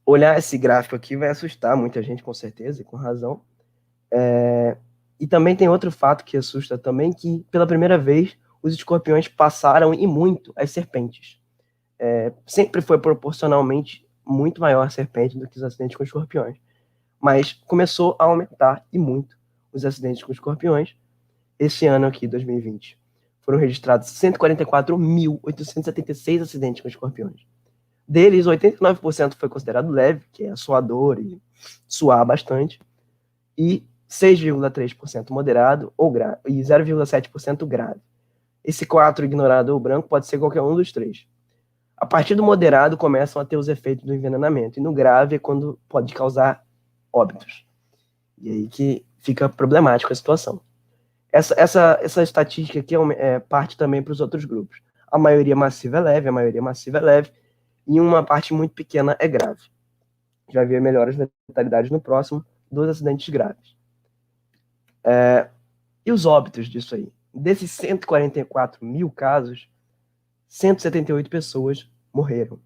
Olhar esse gráfico aqui vai assustar muita gente, com certeza, e com razão. E também tem outro fato que assusta também, que pela primeira vez os escorpiões passaram e muito as serpentes. Sempre foi proporcionalmente muito maior a serpente do que os acidentes com escorpiões. Mas começou a aumentar e muito os acidentes com escorpiões. Esse ano aqui, 2020, foram registrados 144.876 acidentes com escorpiões. Deles, 89% foi considerado leve, que é suador e suar bastante, e 6,3% moderado ou grave, e 0,7% grave. Esse 4 ignorado ou branco pode ser qualquer um dos três. A partir do moderado começam a ter os efeitos do envenenamento, e no grave é quando pode causar óbitos. E aí que fica problemática a situação. Essa estatística aqui parte também para os outros grupos. A maioria massiva é leve, e uma parte muito pequena é grave. A gente vai ver melhores letalidades no próximo dos acidentes graves. E os óbitos disso aí? Desses 144 mil casos, 178 pessoas morreram.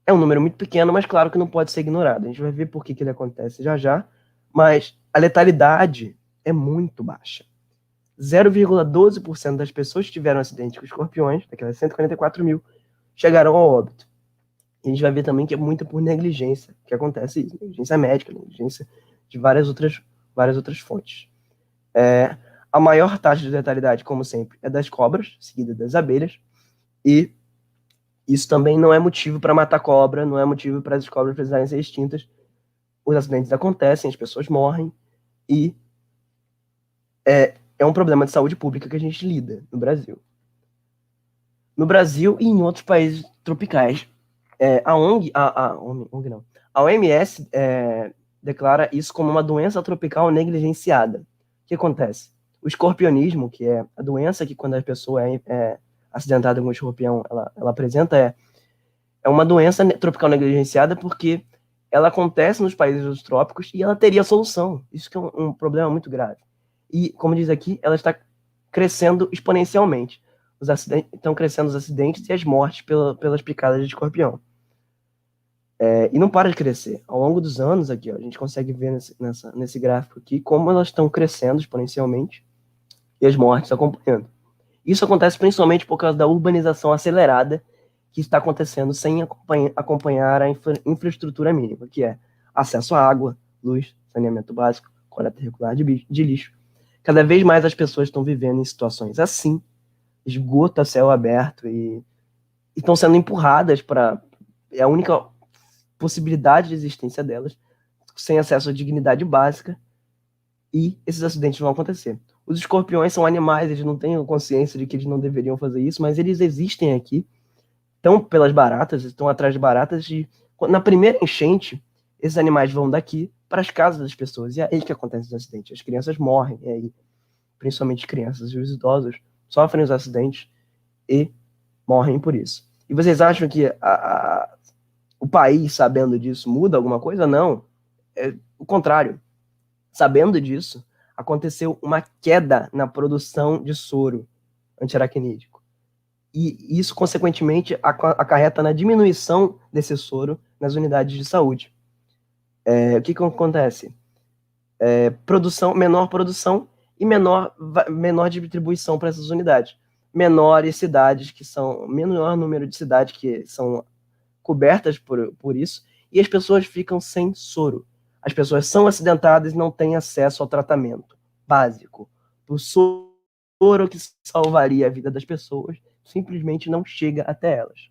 É um número muito pequeno, mas claro que não pode ser ignorado. A gente vai ver por que ele acontece já já, mas a letalidade é muito baixa. 0,12% das pessoas que tiveram acidente com escorpiões, daquelas 144 mil, chegaram ao óbito. E a gente vai ver também que é muito por negligência que acontece isso. Negligência médica, negligência de várias outras fontes. A maior taxa de letalidade, como sempre, é das cobras, seguida das abelhas. E isso também não é motivo para matar cobra, não é motivo para as cobras precisarem ser extintas. Os acidentes acontecem, as pessoas morrem, e é um problema de saúde pública que a gente lida no Brasil. No Brasil e em outros países tropicais. A OMS declara isso como uma doença tropical negligenciada. O que acontece? O escorpionismo, que é a doença que quando a pessoa é acidentada com um escorpião, ela apresenta, é uma doença tropical negligenciada porque ela acontece nos países dos trópicos e ela teria solução. Isso que é um problema muito grave. E, como diz aqui, ela está crescendo exponencialmente. Estão crescendo os acidentes e as mortes pelas picadas de escorpião. E não para de crescer. Ao longo dos anos, aqui, ó, a gente consegue ver nesse gráfico aqui como elas estão crescendo exponencialmente e as mortes acompanhando. Isso acontece principalmente por causa da urbanização acelerada que está acontecendo sem acompanhar a infraestrutura mínima, que é acesso à água, luz, saneamento básico, coleta regular de lixo. Cada vez mais as pessoas estão vivendo em situações assim, esgoto a céu aberto, e estão sendo empurradas para... É a única possibilidade de existência delas, sem acesso à dignidade básica, e esses acidentes vão acontecer. Os escorpiões são animais, eles não têm consciência de que eles não deveriam fazer isso, mas eles existem aqui, estão pelas baratas, estão atrás de baratas, e na primeira enchente, esses animais vão daqui para as casas das pessoas, e é aí que acontece os acidentes. As crianças morrem, e aí, principalmente crianças e os idosos, sofrem os acidentes e morrem por isso. E vocês acham que o país, sabendo disso, muda alguma coisa? Não. É o contrário. Sabendo disso, aconteceu uma queda na produção de soro antiaracnídeo. E isso, consequentemente, acarreta na diminuição desse soro nas unidades de saúde. O que acontece? Menor produção e menor distribuição para essas unidades. Menor número de cidades que são cobertas por isso, e as pessoas ficam sem soro. As pessoas são acidentadas e não têm acesso ao tratamento básico. O soro que salvaria a vida das pessoas simplesmente não chega até elas.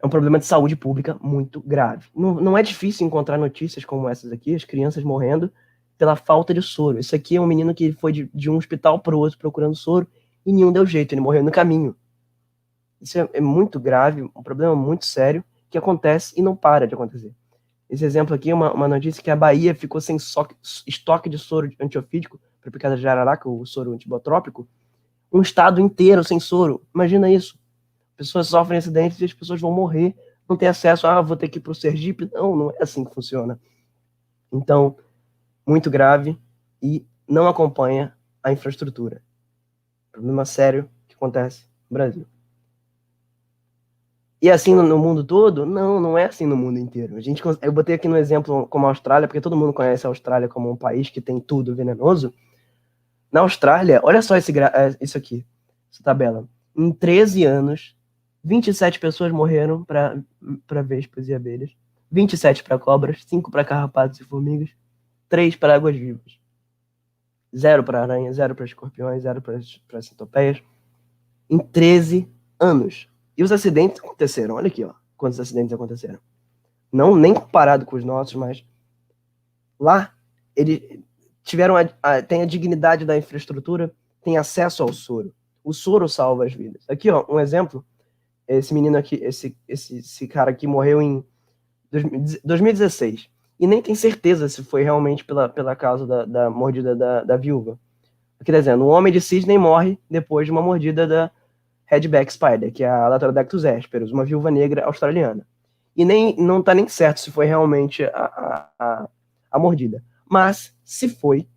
É um problema de saúde pública muito grave. Não é difícil encontrar notícias como essas aqui, as crianças morrendo pela falta de soro. Isso aqui é um menino que foi de um hospital para o outro procurando soro e nenhum deu jeito, ele morreu no caminho. Isso é muito grave, um problema muito sério que acontece e não para de acontecer. Esse exemplo aqui é uma notícia que a Bahia ficou sem estoque de soro antiofídico para picada de jararaca, o soro antibotrópico, um estado inteiro sem soro. Imagina isso. Pessoas sofrem acidentes e as pessoas vão morrer, não tem acesso, vou ter que ir para o Sergipe. Não é assim que funciona. Então, muito grave e não acompanha a infraestrutura. Problema sério que acontece no Brasil. E assim no mundo todo? Não é assim no mundo inteiro. Eu botei aqui no exemplo como a Austrália, porque todo mundo conhece a Austrália como um país que tem tudo venenoso. Na Austrália, olha só isso aqui, essa tabela. Em 13 anos, 27 pessoas morreram para vespas e abelhas, 27 para cobras, 5 para carrapatos e formigas, 3 para águas-vivas. 0 para aranhas, 0 para escorpiões, 0 para centopeias. Em 13 anos. E os acidentes aconteceram. Olha aqui, ó, quantos acidentes aconteceram. Não nem comparado com os nossos, mas lá eles tem a dignidade da infraestrutura, tem acesso ao soro. O soro salva as vidas. Aqui, ó, um exemplo. Esse menino aqui, esse cara aqui morreu em 2016. E nem tem certeza se foi realmente pela causa da mordida da viúva. Aqui dizendo, um homem de Sydney morre depois de uma mordida da Redback Spider, que é a Latrodactylus asperus, uma viúva negra australiana. E não está nem certo se foi realmente a mordida. Mas, se foi,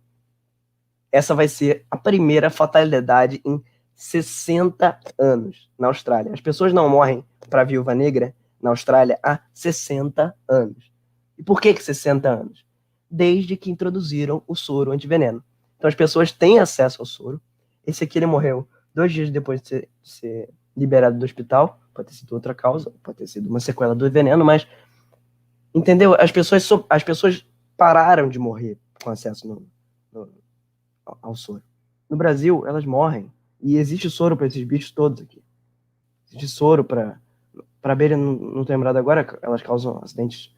essa vai ser a primeira fatalidade em 60 anos na Austrália. As pessoas não morrem para a viúva negra na Austrália há 60 anos. E por que 60 anos? Desde que introduziram o soro antiveneno. Então as pessoas têm acesso ao soro. Esse aqui ele morreu 2 dias depois de ser liberado do hospital. Pode ter sido outra causa, pode ter sido uma sequela do veneno, mas entendeu? As pessoas pararam de morrer com acesso ao soro. No Brasil, elas morrem. E existe soro para esses bichos todos aqui. Existe soro para abelha, não estou lembrado agora, elas causam acidentes,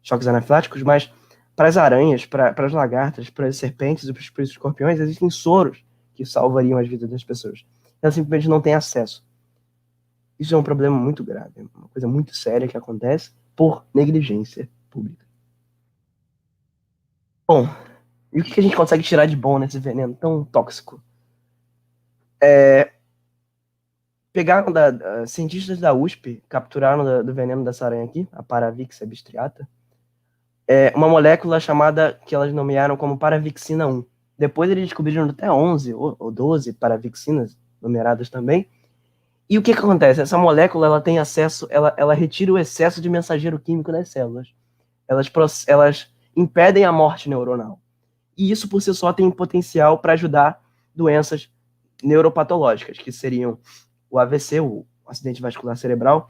choques anafiláticos, mas para as aranhas, para as lagartas, para as serpentes e para os escorpiões, existem soros que salvariam as vidas das pessoas. Elas simplesmente não têm acesso. Isso é um problema muito grave, uma coisa muito séria que acontece por negligência pública. Bom, e o que a gente consegue tirar de bom nesse veneno tão tóxico? Pegaram cientistas da USP, capturaram do veneno dessa aranha aqui, a Paravix bistriata, uma molécula chamada, que elas nomearam como paravixina 1. Depois eles descobriram até 11 ou 12 paravixinas numeradas também. E o que acontece? Essa molécula, ela tem acesso, ela retira o excesso de mensageiro químico das células. Elas impedem a morte neuronal. E isso, por si só, tem potencial para ajudar doenças neuropatológicas, que seriam o AVC, o acidente vascular cerebral,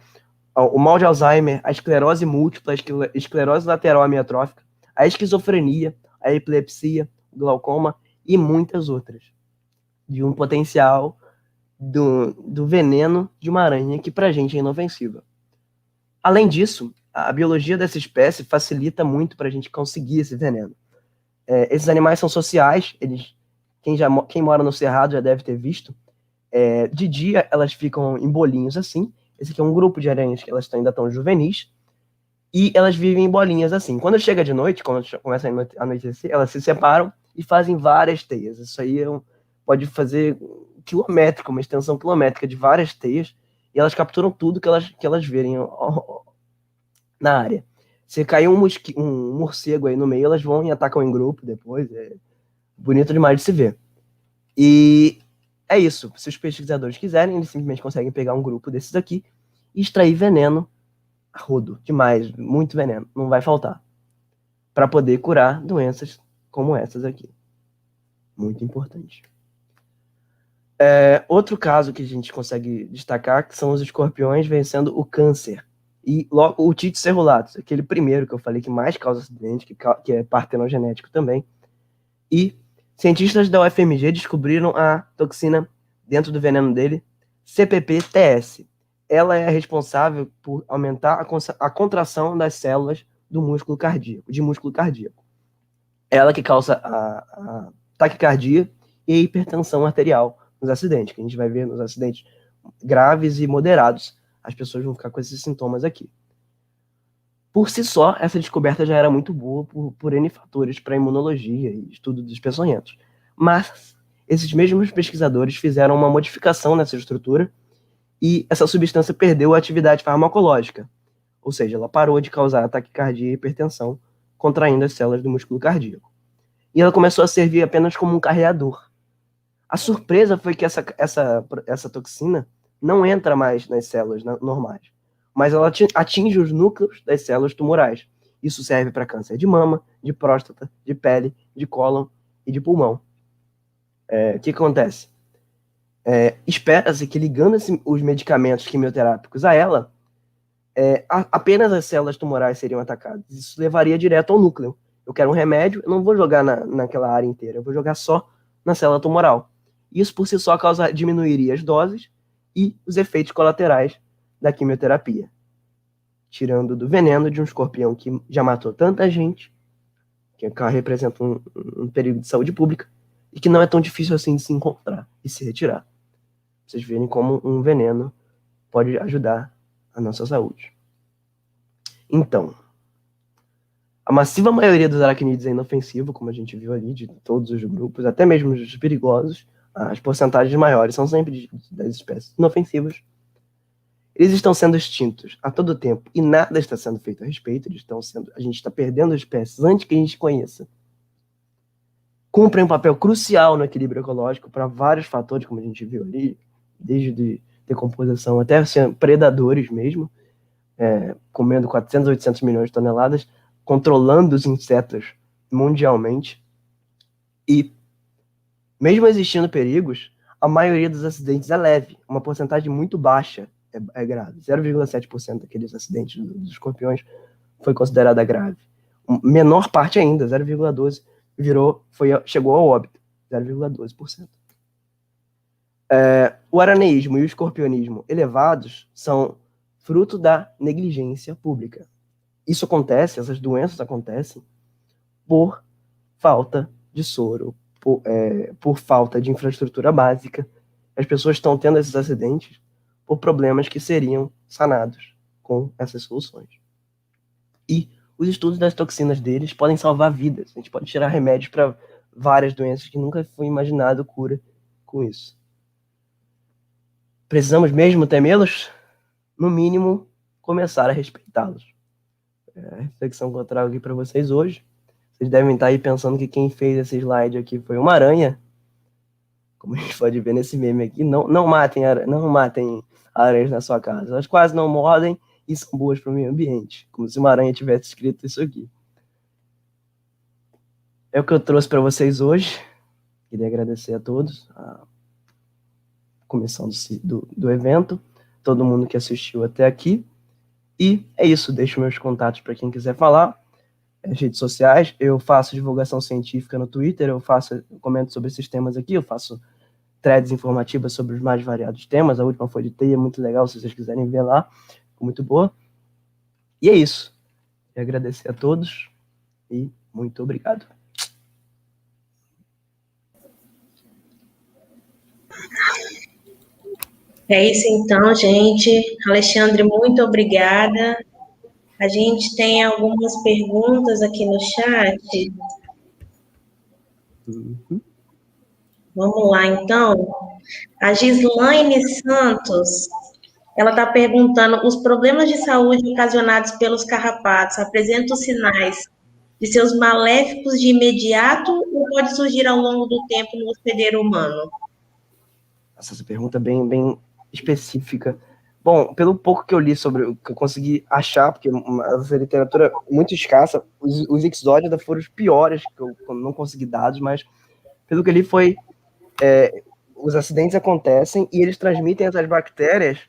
o mal de Alzheimer, a esclerose múltipla, a esclerose lateral amiotrófica, a esquizofrenia, a epilepsia, o glaucoma e muitas outras. De um potencial do veneno de uma aranha que pra gente é inofensiva. Além disso, a biologia dessa espécie facilita muito pra gente conseguir esse veneno. Esses animais são sociais, quem mora no Cerrado já deve ter visto. De dia, elas ficam em bolinhos assim. Esse aqui é um grupo de aranhas que elas ainda estão juvenis. E elas vivem em bolinhas assim. Quando chega de noite, quando começa a anoitecer, elas se separam e fazem várias teias. Isso aí pode fazer quilométrica, uma extensão quilométrica de várias teias. E elas capturam tudo que elas verem na área. Se cair um morcego aí no meio, elas vão e atacam em grupo depois. É bonito demais de se ver. E é isso. Se os pesquisadores quiserem, eles simplesmente conseguem pegar um grupo desses aqui e extrair veneno a rodo. Demais, muito veneno. Não vai faltar. Para poder curar doenças como essas aqui. Muito importante. Outro caso que a gente consegue destacar que são os escorpiões vencendo o câncer. E logo o Otites cerulatus, aquele primeiro que eu falei que mais causa acidente, que é partenogenético também. E cientistas da UFMG descobriram a toxina dentro do veneno dele, CPP-TS. Ela é responsável por aumentar a contração das células do músculo cardíaco. Ela que causa a taquicardia e a hipertensão arterial nos acidentes, que a gente vai ver nos acidentes graves e moderados. As pessoas vão ficar com esses sintomas aqui. Por si só, essa descoberta já era muito boa por N fatores para imunologia e estudo dos peçonhentos. Mas esses mesmos pesquisadores fizeram uma modificação nessa estrutura e essa substância perdeu a atividade farmacológica. Ou seja, ela parou de causar taquicardia e hipertensão, contraindo as células do músculo cardíaco. E ela começou a servir apenas como um carreador. A surpresa foi que essa toxina não entra mais nas células normais, mas ela atinge os núcleos das células tumorais. Isso serve para câncer de mama, de próstata, de pele, de cólon e de pulmão. O que acontece? Espera-se que ligando os medicamentos quimioterápicos a ela, apenas as células tumorais seriam atacadas. Isso levaria direto ao núcleo. Eu quero um remédio, eu não vou jogar naquela área inteira, eu vou jogar só na célula tumoral. Isso por si só diminuiria as doses e os efeitos colaterais da quimioterapia, tirando do veneno de um escorpião que já matou tanta gente, que representa um perigo de saúde pública, e que não é tão difícil assim de se encontrar e se retirar. Vocês verem como um veneno pode ajudar a nossa saúde. Então, a massiva maioria dos aracnídeos é inofensiva, como a gente viu ali, de todos os grupos, até mesmo os perigosos. As porcentagens maiores são sempre das espécies inofensivas. Eles estão sendo extintos a todo tempo e nada está sendo feito a respeito. A gente está perdendo espécies antes que a gente conheça. Cumprem um papel crucial no equilíbrio ecológico para vários fatores, como a gente viu ali, desde decomposição até ser predadores mesmo, comendo 400, 800 milhões de toneladas, controlando os insetos mundialmente. E Mesmo existindo perigos, a maioria dos acidentes é leve, uma porcentagem muito baixa é grave. 0,7% daqueles acidentes dos escorpiões foi considerada grave. Menor parte ainda, 0,12%, chegou ao óbito, 0,12%. O araneísmo e o escorpionismo elevados são fruto da negligência pública. Isso acontece, essas doenças acontecem por falta de soro, por falta de infraestrutura básica. As pessoas estão tendo esses acidentes por problemas que seriam sanados com essas soluções. E os estudos das toxinas deles podem salvar vidas. A gente pode tirar remédios para várias doenças que nunca foi imaginado cura com isso. Precisamos mesmo temê-los? No mínimo, começar a respeitá-los. É a reflexão que eu trago aqui para vocês hoje. Vocês devem estar aí pensando que quem fez esse slide aqui foi uma aranha. Como a gente pode ver nesse meme aqui. Não matem aranhas na sua casa. Elas quase não mordem e são boas para o meio ambiente. Como se uma aranha tivesse escrito isso aqui. É o que eu trouxe para vocês hoje. Queria agradecer a todos, a comissão do evento, todo mundo que assistiu até aqui. E é isso, deixo meus contatos para quem quiser falar. As redes sociais, eu faço divulgação científica no Twitter, eu comento sobre esses temas aqui, eu faço threads informativas sobre os mais variados temas. A última foi de TI, é muito legal, se vocês quiserem ver lá, ficou muito boa. E é isso. Quero agradecer a todos e muito obrigado. É isso então, gente. Alexandre, muito obrigada. A gente tem algumas perguntas aqui no chat. Vamos lá, então. A Gislaine Santos, ela está perguntando: os problemas de saúde ocasionados pelos carrapatos apresentam sinais de seus maléficos de imediato ou pode surgir ao longo do tempo no hospedeiro humano? Essa pergunta é bem específica. Bom, pelo pouco que eu li sobre o que eu consegui achar, porque essa literatura é muito escassa, os exódios foram os piores, que eu não consegui dados, mas pelo que eu li foi os acidentes acontecem e eles transmitem essas bactérias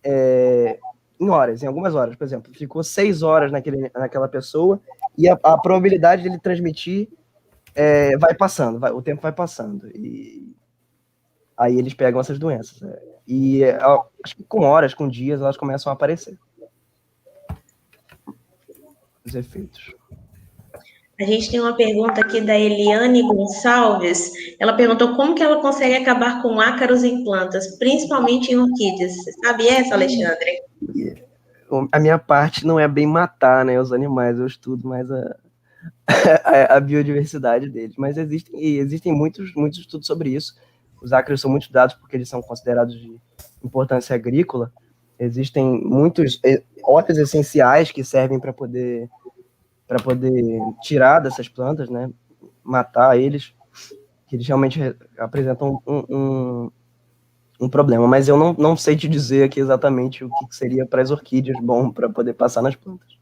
em algumas horas. Por exemplo, ficou 6 horas naquela pessoa e a probabilidade de ele transmitir vai passando, o tempo vai passando. E aí eles pegam essas doenças. E acho que com horas, com dias, elas começam a aparecer. Os efeitos. A gente tem uma pergunta aqui da Eliane Gonçalves. Ela perguntou como que ela consegue acabar com ácaros em plantas, principalmente em orquídeas. Você sabe essa, Alexandre? A minha parte não é bem matar, né, os animais, eu estudo mais a biodiversidade deles. Mas existem muitos estudos sobre isso. Os ácaros são muito estudados porque eles são considerados de importância agrícola. Existem muitos óleos essenciais que servem para poder tirar dessas plantas, né, matar eles, que eles realmente apresentam um problema. Mas eu não sei te dizer aqui exatamente o que seria para as orquídeas bom para poder passar nas plantas.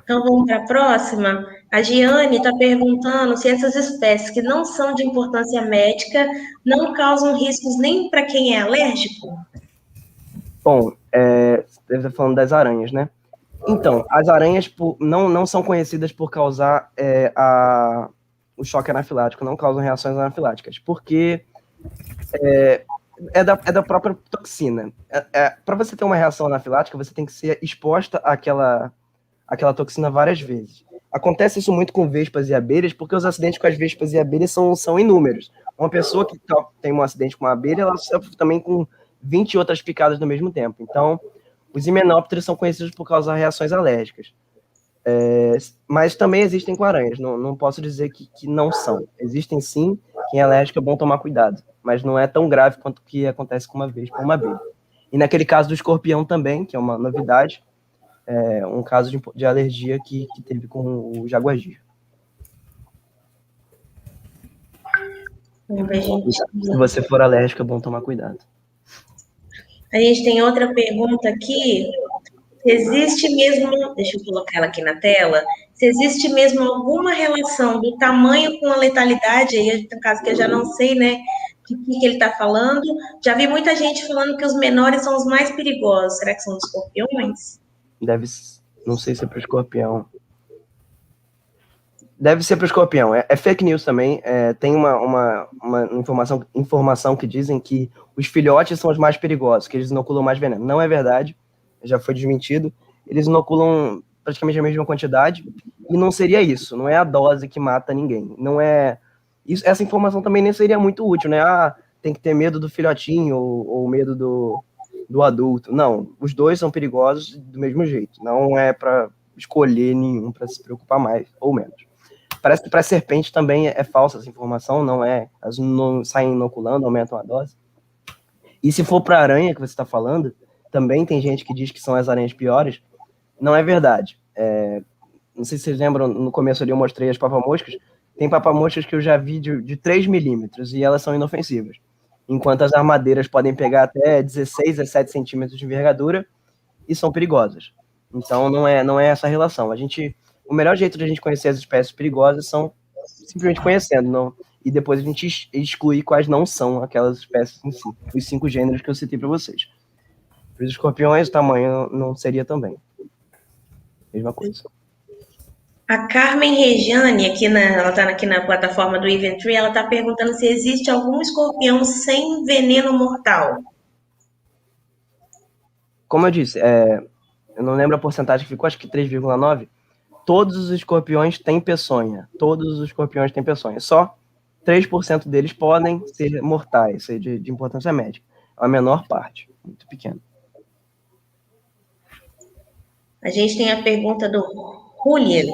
Então, vamos para a próxima. A Giane está perguntando se essas espécies que não são de importância médica não causam riscos nem para quem é alérgico? Bom, você está falando das aranhas, né? Então, as aranhas não são conhecidas por causar o choque anafilático, não causam reações anafiláticas, porque é da própria toxina. Para você ter uma reação anafilática, você tem que ser exposta àquela toxina várias vezes. Acontece isso muito com vespas e abelhas, porque os acidentes com as vespas e abelhas são inúmeros. Uma pessoa que tem um acidente com uma abelha, ela sofre também com 20 outras picadas no mesmo tempo. Então, os himenópteros são conhecidos por causar reações alérgicas. Mas também existem com aranhas. Não posso dizer que não são. Existem sim. Quem é alérgico é bom tomar cuidado. Mas não é tão grave quanto o que acontece com uma vespa ou uma abelha. E naquele caso do escorpião também, que é uma novidade, um caso de alergia que teve com o jaguajir. Se você for alérgico, é bom tomar cuidado. A gente tem outra pergunta aqui Se existe mesmo, deixa eu colocar ela aqui na tela, se existe mesmo alguma relação do tamanho com a letalidade, aí tem um caso que eu já não sei, né, de que ele está falando. Já vi muita gente falando que os menores são os mais perigosos. Será que são os escorpiões? Não sei se é para o escorpião. Deve ser para o escorpião. É fake news também. Tem uma informação que dizem que os filhotes são os mais perigosos, que eles inoculam mais veneno. Não é verdade, já foi desmentido. Eles inoculam praticamente a mesma quantidade e não seria isso. Não é a dose que mata ninguém. Não é isso. Essa informação também nem seria muito útil, né? Tem que ter medo do filhotinho ou medo do adulto. Não, os dois são perigosos do mesmo jeito. Não é para escolher nenhum para se preocupar mais ou menos. Parece que para serpente também é falsa essa informação, não é? Elas não saem inoculando, aumentam a dose. E se for para aranha que você está falando, também tem gente que diz que são as aranhas piores. Não é verdade. Não sei se vocês lembram, no começo ali eu mostrei as papamoscas. Tem papamoscas que eu já vi de 3 milímetros e elas são inofensivas. Enquanto as armadeiras podem pegar até 16 a 7 centímetros de envergadura e são perigosas. Então não é essa relação. O melhor jeito de a gente conhecer as espécies perigosas são simplesmente conhecendo, não? E depois a gente exclui quais não são aquelas espécies em si. Os 5 gêneros que eu citei para vocês. Para os escorpiões, o tamanho não seria também. Mesma coisa. A Carmen Rejane, ela está aqui na plataforma do Eventree, ela está perguntando se existe algum escorpião sem veneno mortal. Como eu disse, eu não lembro a porcentagem que ficou, acho que 3,9%. Todos os escorpiões têm peçonha. Todos os escorpiões têm peçonha. Só 3% deles podem ser mortais, ser de importância médica. É a menor parte, muito pequena. A gente tem a pergunta do Julian.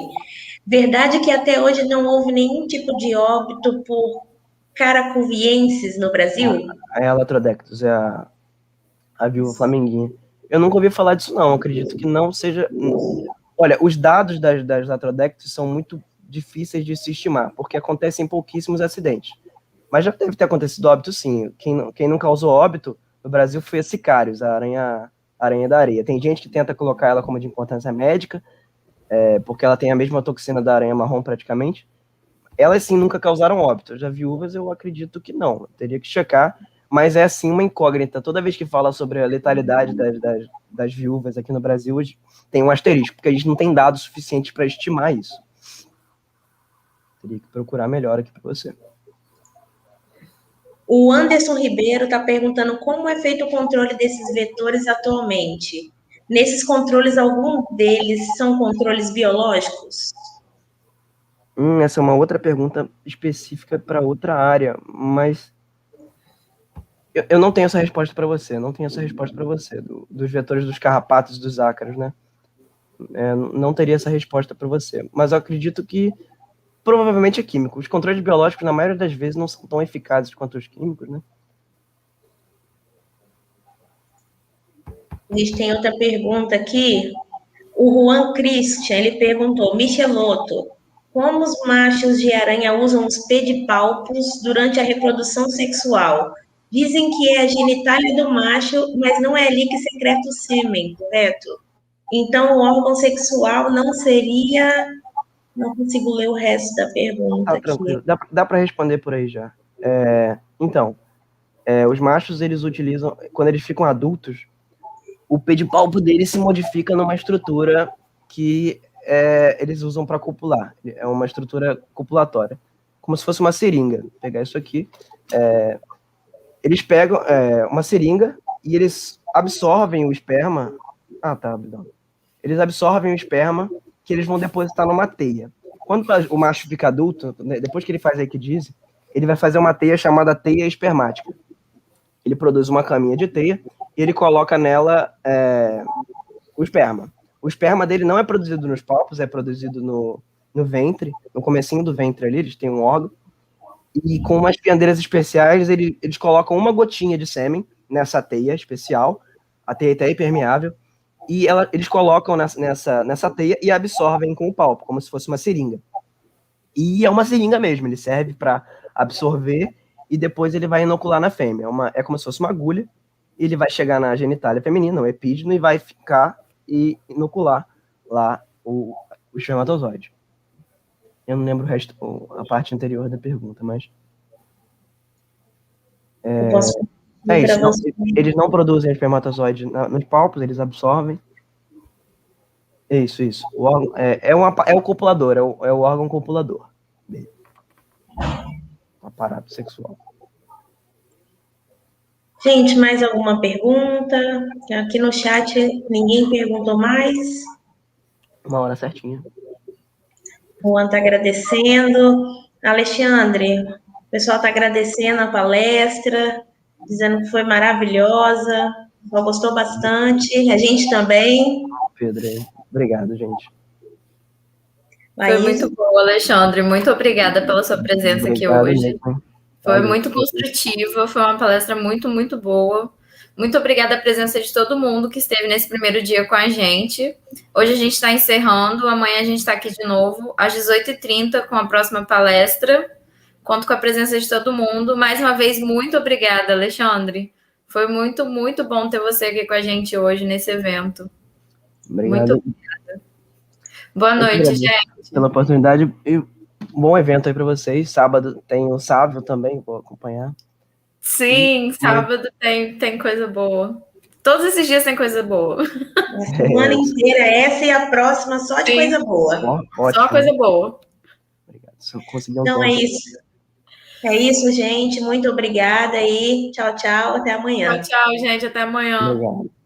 Verdade que até hoje não houve nenhum tipo de óbito por caracuvienses no Brasil? A Elatrodectus é a viúva flamenguinha. Eu nunca ouvi falar disso, não. Acredito que não seja... Olha, os dados das Latrodectus são muito difíceis de se estimar, porque acontecem pouquíssimos acidentes. Mas já deve ter acontecido óbito, sim. Quem não causou óbito no Brasil foi a Sicários, a aranha da areia. Tem gente que tenta colocar ela como de importância médica, porque ela tem a mesma toxina da aranha marrom praticamente. Elas, sim, nunca causaram óbito. Já viúvas, eu acredito que não. Eu teria que checar, mas é, sim, uma incógnita. Toda vez que fala sobre a letalidade das viúvas aqui no Brasil, tem um asterisco, porque a gente não tem dados suficientes para estimar isso. Teria que procurar melhor aqui para você. O Anderson Ribeiro está perguntando como é feito o controle desses vetores atualmente. Nesses controles, algum deles são controles biológicos? Essa é uma outra pergunta específica para outra área, mas eu não tenho essa resposta para você. Dos vetores dos carrapatos e dos ácaros, né? Não teria essa resposta para você. Mas eu acredito que provavelmente é químico. Os controles biológicos, na maioria das vezes, não são tão eficazes quanto os químicos, né? A gente tem outra pergunta aqui. O Juan Christian, ele perguntou, Michelotto, como os machos de aranha usam os pedipalpos durante a reprodução sexual? Dizem que é a genitália do macho, mas não é ali que secreta o sêmen, correto? Então, o órgão sexual não seria... Não consigo ler o resto da pergunta. Tranquilo. Dá para responder por aí já. Então, os machos, eles utilizam... Quando eles ficam adultos, o pedipalpo deles se modifica numa estrutura que eles usam para copular. É uma estrutura copulatória. Como se fosse uma seringa. Vou pegar isso aqui. Eles pegam uma seringa e eles absorvem o esperma. Eles absorvem o esperma que eles vão depositar numa teia. Quando o macho fica adulto, depois que ele faz a ecdise, ele vai fazer uma teia chamada teia espermática. Ele produz uma caminha de teia e ele coloca nela o esperma. O esperma dele não é produzido nos palpos, é produzido no ventre, no comecinho do ventre ali, eles têm um órgão. E com umas fiandeiras especiais, eles colocam uma gotinha de sêmen nessa teia especial, a teia é impermeável, e eles colocam nessa teia e absorvem com o palpo, como se fosse uma seringa. E é uma seringa mesmo, ele serve para absorver e depois ele vai inocular na fêmea. É como se fosse uma agulha, ele vai chegar na genitália feminina, o epídino, e vai ficar e inocular lá o espermatozoide. Eu não lembro o resto, a parte anterior da pergunta, mas... Eu posso É isso, para você. eles não produzem espermatozoide nos palpos, eles absorvem. Isso. O órgão, é o copulador, é o órgão copulador dele. O aparato sexual. Gente, mais alguma pergunta? Aqui no chat ninguém perguntou mais. 1 hora certinha. Juan está agradecendo. Alexandre, o pessoal está agradecendo a palestra, dizendo que foi maravilhosa, só gostou bastante. A gente também. Pedro, obrigado, gente. Foi muito bom, Alexandre. Muito obrigada pela sua presença aqui hoje. Mesmo. Foi muito construtiva, foi uma palestra muito, muito boa. Muito obrigada à presença de todo mundo que esteve nesse primeiro dia com a gente. Hoje a gente está encerrando, amanhã a gente está aqui de novo, às 18h30, com a próxima palestra. Conto com a presença de todo mundo. Mais uma vez, muito obrigada, Alexandre. Foi muito, muito bom ter você aqui com a gente hoje nesse evento. Obrigado. Muito obrigada. Boa noite, gente. Pela oportunidade e bom evento aí para vocês. Sábado tem o Sávio também, vou acompanhar. Sim, sábado tem coisa boa. Todos esses dias tem coisa boa. A semana inteira, essa e a próxima só de coisa boa. Só coisa boa. Obrigado. Se eu conseguir então é isso. É isso, gente. Muito obrigada e tchau, tchau. Até amanhã. Tchau, gente. Até amanhã. Obrigado.